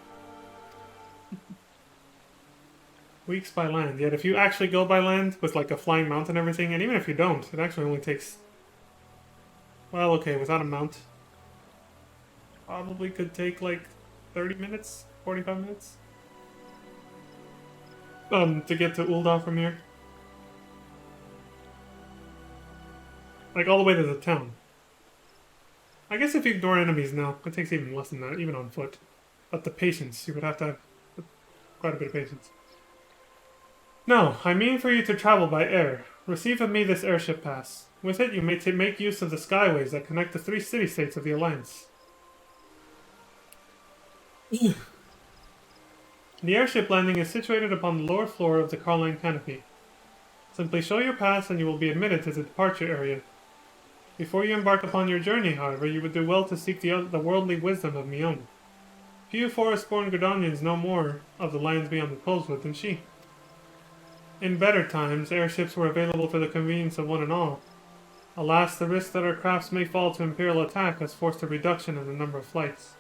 Weeks by land, yet if you actually go by land, with like a flying mount and everything, and even if you don't, it actually only takes... Well, okay, without a mount. Probably could take like 30 minutes, 45 minutes. To get to Ul'dah from here. Like all the way to the town. I guess if you ignore enemies now, it takes even less than that, even on foot. But the patience, you would have to have quite a bit of patience. No, I mean for you to travel by air. Receive of me this airship pass. With it, you may make use of the skyways that connect the 3 city-states of the Alliance. The airship landing is situated upon the lower floor of the Carline canopy. Simply show your pass and you will be admitted to the departure area. Before you embark upon your journey, however, you would do well to seek the worldly wisdom of Mion. Few forest-born Gridanians know more of the lands beyond the Coleswood than she. In better times, airships were available for the convenience of one and all. Alas, the risk that our crafts may fall to Imperial attack has forced a reduction in the number of flights.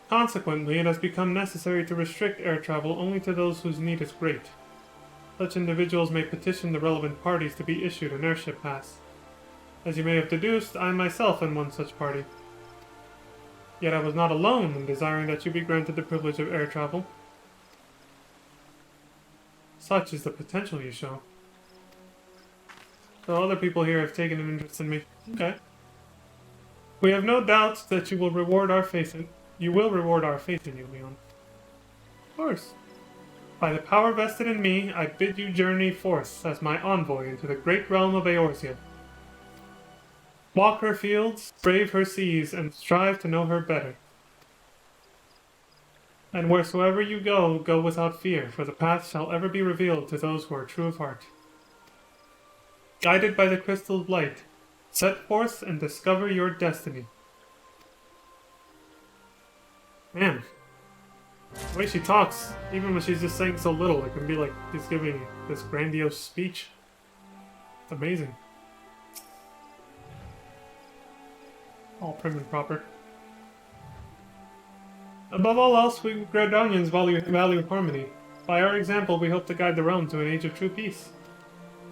Consequently, it has become necessary to restrict air travel only to those whose need is great. Such individuals may petition the relevant parties to be issued an airship pass. As you may have deduced, I myself am one such party. Yet I was not alone in desiring that you be granted the privilege of air travel. Such is the potential you show. So other people here have taken an interest in me. Okay. We have no doubt that you will reward our faith in you, Leon. Of course. By the power vested in me, I bid you journey forth as my envoy into the great realm of Eorzea. Walk her fields, brave her seas, and strive to know her better. And wheresoever you go, go without fear, for the path shall ever be revealed to those who are true of heart. Guided by the crystal light, set forth and discover your destiny. Man, the way she talks, even when she's just saying so little, it can be like she's giving this grandiose speech. It's amazing. All prim and proper. Above all else, we Gridanians value harmony. By our example, we hope to guide the realm to an age of true peace.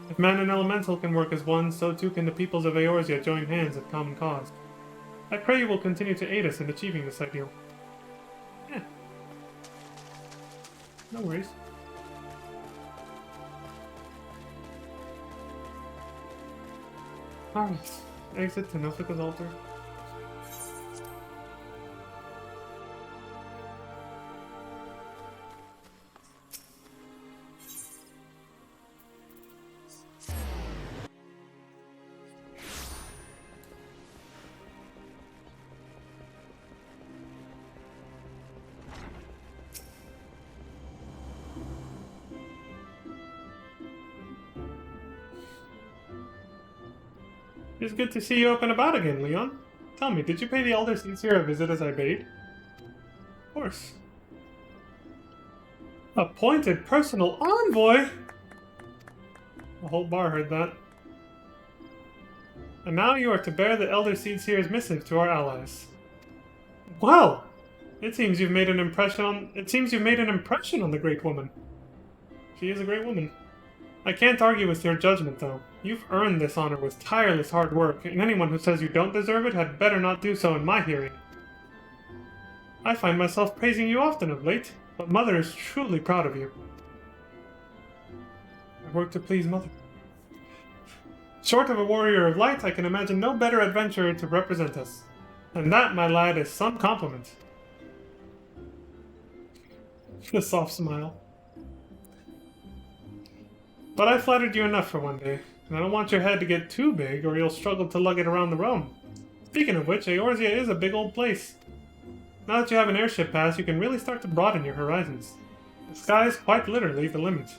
If man and elemental can work as one, so too can the peoples of Eorzea join hands in common cause. I pray you will continue to aid us in achieving this ideal. Yeah. No worries. Alright. Exit to Nofika's altar. It's good to see you up and about again, Leon. Tell me, did you pay the Elder Sincere a visit as I bade? Of course. Appointed personal envoy? The whole bar heard that. And now you are to bear the Elder Seedseer's missive to our allies. Well, it seems you've made an impression on the great woman. She is a great woman. I can't argue with your judgment, though. You've earned this honor with tireless hard work, and anyone who says you don't deserve it had better not do so in my hearing. I find myself praising you often of late, but Mother is truly proud of you. I work to please Mother. Short of a warrior of light, I can imagine no better adventurer to represent us. And that, my lad, is some compliment. The soft smile. But I flattered you enough for one day, and I don't want your head to get too big, or you'll struggle to lug it around the realm. Speaking of which, Eorzea is a big old place. Now that you have an airship pass, you can really start to broaden your horizons. The sky is quite literally the limit.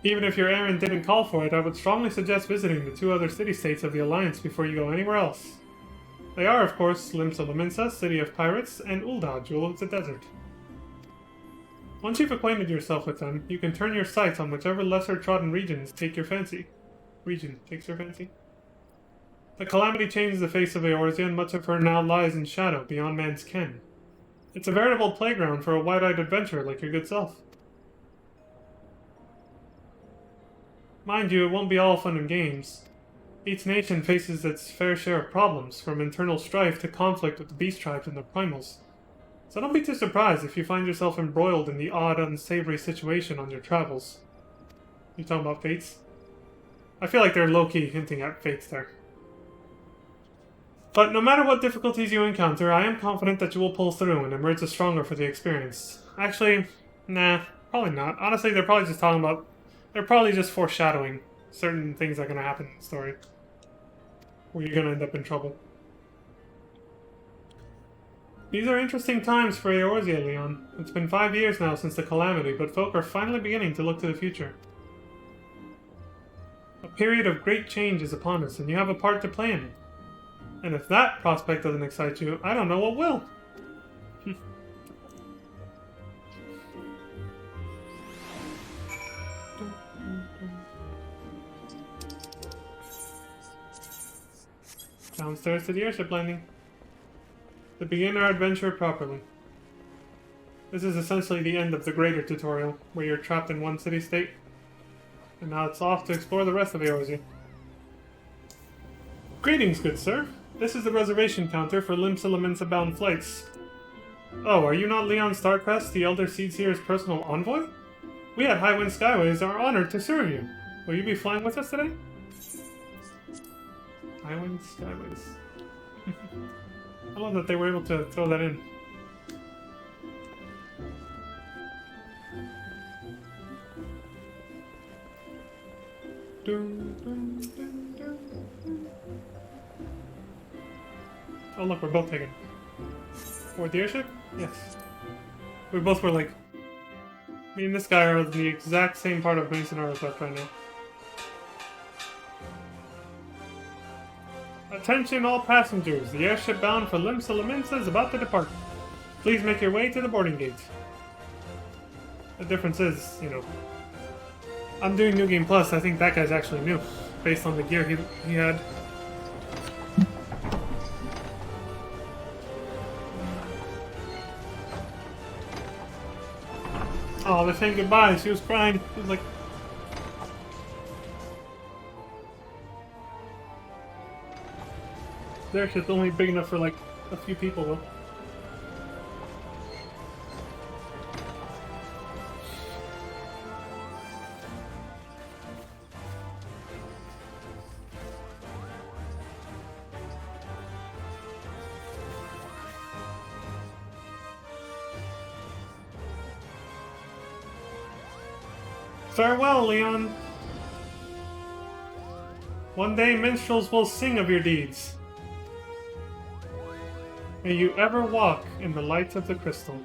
Even if your errand didn't call for it, I would strongly suggest visiting the 2 other city-states of the Alliance before you go anywhere else. They are, of course, Lim-Solominsa, City of Pirates, and Ul'dah, Jewel of the Desert. Once you've acquainted yourself with them, you can turn your sights on whichever lesser-trodden regions take your fancy. Region takes your fancy? The calamity changed the face of Eorzea, and much of her now lies in shadow, beyond man's ken. It's a veritable playground for a wide-eyed adventurer like your good self. Mind you, it won't be all fun and games. Each nation faces its fair share of problems, from internal strife to conflict with the beast tribes and their primals. So don't be too surprised if you find yourself embroiled in the odd, unsavory situation on your travels. You talking about fates? I feel like they're low-key hinting at fates there. But no matter what difficulties you encounter, I am confident that you will pull through and emerge the stronger for the experience. Actually, nah, probably not. Honestly, they're probably just foreshadowing certain things that are going to happen in the story. Where you're going to end up in trouble. These are interesting times for Eorzea, Leon. It's been 5 years now since the calamity, but folk are finally beginning to look to the future. A period of great change is upon us, and you have a part to play in it. And if that prospect doesn't excite you, I don't know what will. Downstairs to the airship landing. To begin our adventure properly. This is essentially the end of the greater tutorial, where you're trapped in one city-state. And now it's off to explore the rest of Eorzea. Greetings, good sir. This is the reservation counter for Lim-Solominsa bound flights. Oh, are you not Leon Starcrest, the Elder Seedseer's personal envoy? We at Highwind Skyways are honored to serve you. Will you be flying with us today? Highwind Skyways. I love that they were able to throw that in. Dun, dun, dun, dun. Oh look, we're both taken. For the airship? Yes. We both were like... Me and this guy are the exact same part of Mason Arthur right now. Attention all passengers, the airship bound for Lim-Solominsa is about to depart. Please make your way to the boarding gate. The difference is, you know, I'm doing New Game Plus, I think that guy's actually new, based on the gear he had. Oh, they're saying goodbye, she was crying, she was like... Their ship's only big enough for like a few people though. Farewell, Leon. One day minstrels will sing of your deeds. May you ever walk in the light of the crystal.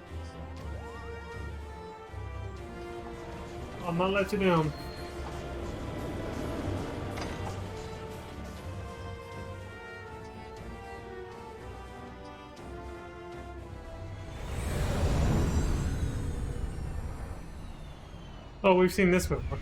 I'll not let you down. Oh, we've seen this before.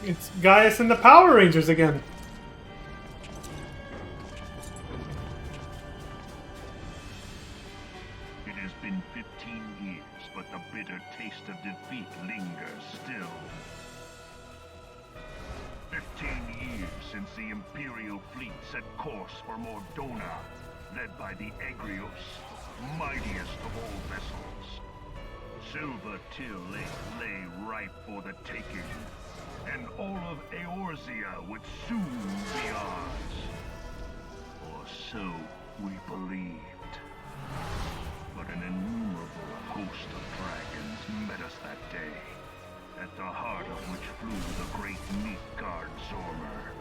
It's Gaius and the Power Rangers again. It has been 15 years, but the bitter taste of defeat lingers still. 15 years since the Imperial fleet set course for Mordona, led by the Egrios, mightiest of all vessels. Silver Till lay ripe for the taking, and all of Eorzea would soon be ours. Or so we believed. But an innumerable host of dragons met us that day, at the heart of which flew the great Midgard Zormer.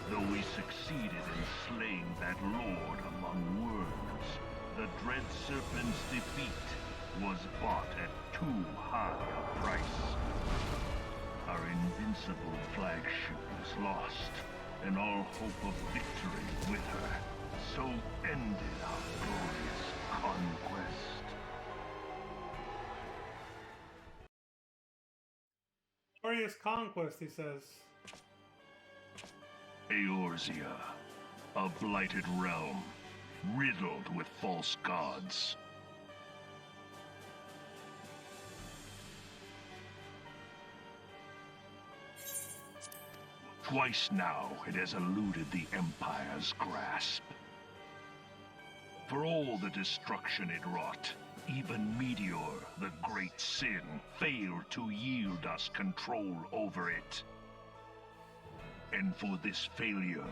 Though we succeeded in slaying that lord among worms, the dread serpent's defeat was bought at too high a price. Our invincible flagship was lost, and all hope of victory with her. So ended our glorious conquest. Glorious conquest, he says. Eorzea, a blighted realm, riddled with false gods. Twice now it has eluded the Empire's grasp. For all the destruction it wrought, even Meteor, the great sin, failed to yield us control over it. And for this failure,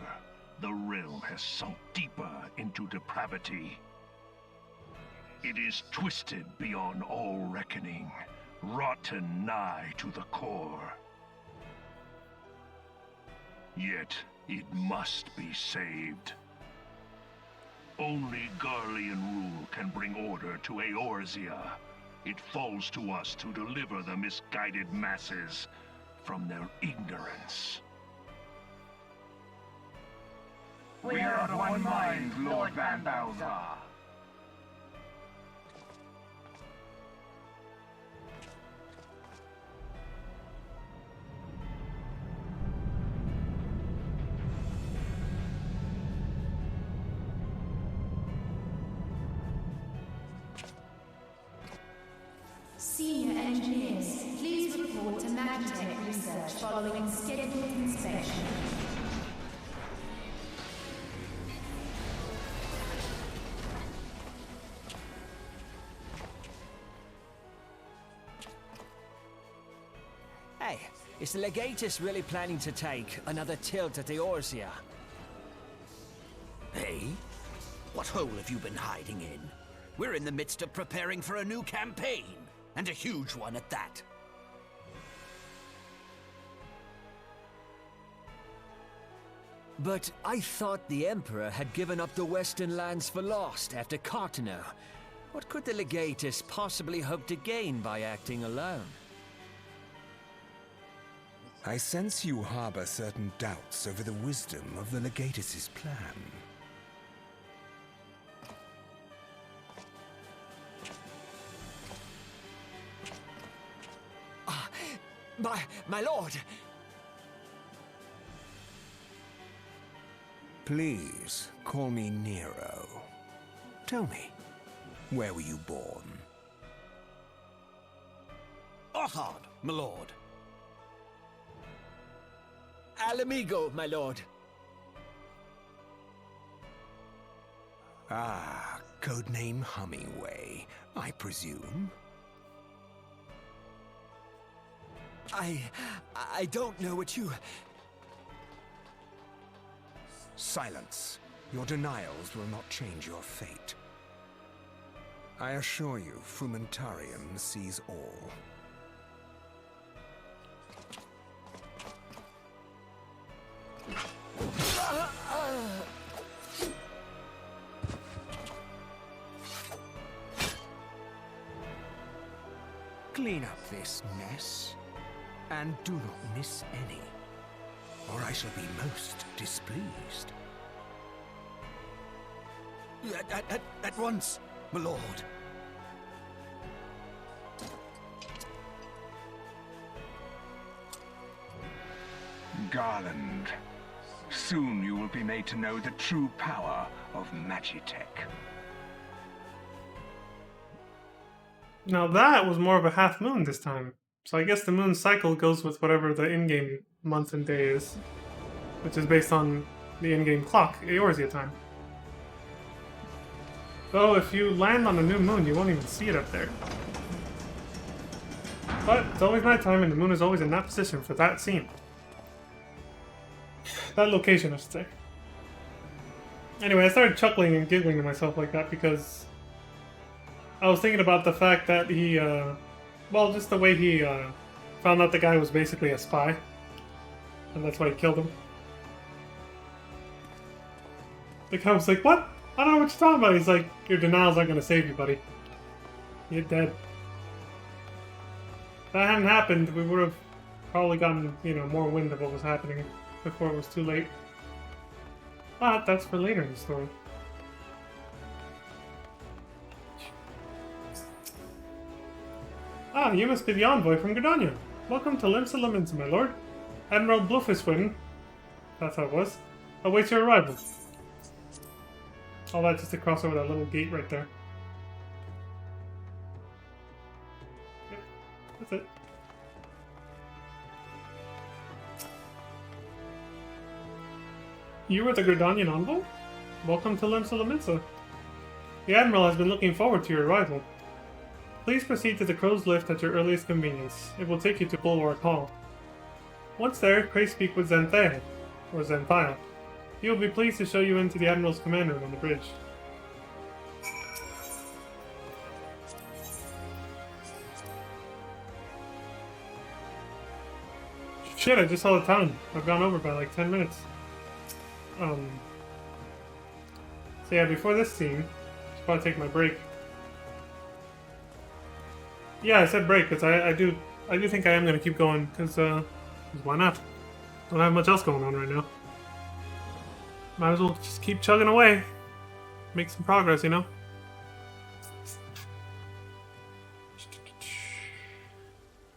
the realm has sunk deeper into depravity. It is twisted beyond all reckoning, rotten nigh to the core. Yet, it must be saved. Only Garlean rule can bring order to Eorzea. It falls to us to deliver the misguided masses from their ignorance. We are of one mind, Lord Van Balthar. Senior engineers, please report to Magitech research following scheduled inspection. Hey, is the Legatus really planning to take another tilt at Eorzea? Hey? What hole have you been hiding in? We're in the midst of preparing for a new campaign, and a huge one at that. But I thought the Emperor had given up the Western lands for lost after Cartano. What could the Legatus possibly hope to gain by acting alone? I sense you harbor certain doubts over the wisdom of the Legatus' plan. My lord! Please, call me Nero. Tell me, where were you born? Othard, my lord. Alamigo, my lord. Ah, codename Hummingway, I presume? I don't know what you... Silence. Your denials will not change your fate. I assure you, Frumentarium sees all. Clean up this mess, and do not miss any, or I shall be most displeased. At once, my lord. Garland, soon you will be made to know the true power of Magitech. Now that was more of a half moon this time. So I guess the moon cycle goes with whatever the in-game month and day is, which is based on the in-game clock, Eorzea time. Though if you land on a new moon, you won't even see it up there. But it's always nighttime and the moon is always in that position for that scene. That location, I should say. Anyway, I started chuckling and giggling to myself like that because I was thinking about the fact that he, well, just the way he found out the guy was basically a spy. And that's why he killed him. The guy was like, what? I don't know what you're talking about. He's like, your denial's not going to save you, buddy. You're dead. If that hadn't happened, we would have probably gotten, you know, more wind of what was happening before it was too late. But that's for later in the story. Ah, you must be the envoy from Gridania. Welcome to Limsa Laminsa, my lord. Admiral Bluffiswin, that's how it was, awaits your arrival. All that just to cross over that little gate right there. Yep, that's it. You were the Gridanian envoy? Welcome to Limsa Laminsa. The Admiral has been looking forward to your arrival. Please proceed to the Crow's Lift at your earliest convenience. It will take you to Bulwark Hall. Once there, pray speak with Xanthea, or Xanthia. He will be pleased to show you into the Admiral's command room on the bridge. Shit, I just saw the time. I've gone over by like 10 minutes. So yeah, before this scene, I should probably take my break. Yeah, I said break because I do think I am gonna keep going because why not? Don't have much else going on right now. Might as well just keep chugging away, make some progress, you know.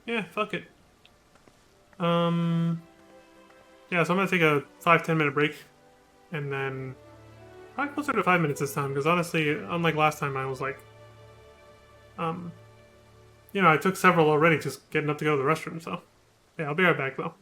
Yeah, fuck it. Yeah, so I'm gonna take a 5-10 minute break, and then probably closer to 5 minutes this time because honestly, unlike last time, I was like, you know, I took several already just getting up to go to the restroom, so yeah, I'll be right back though.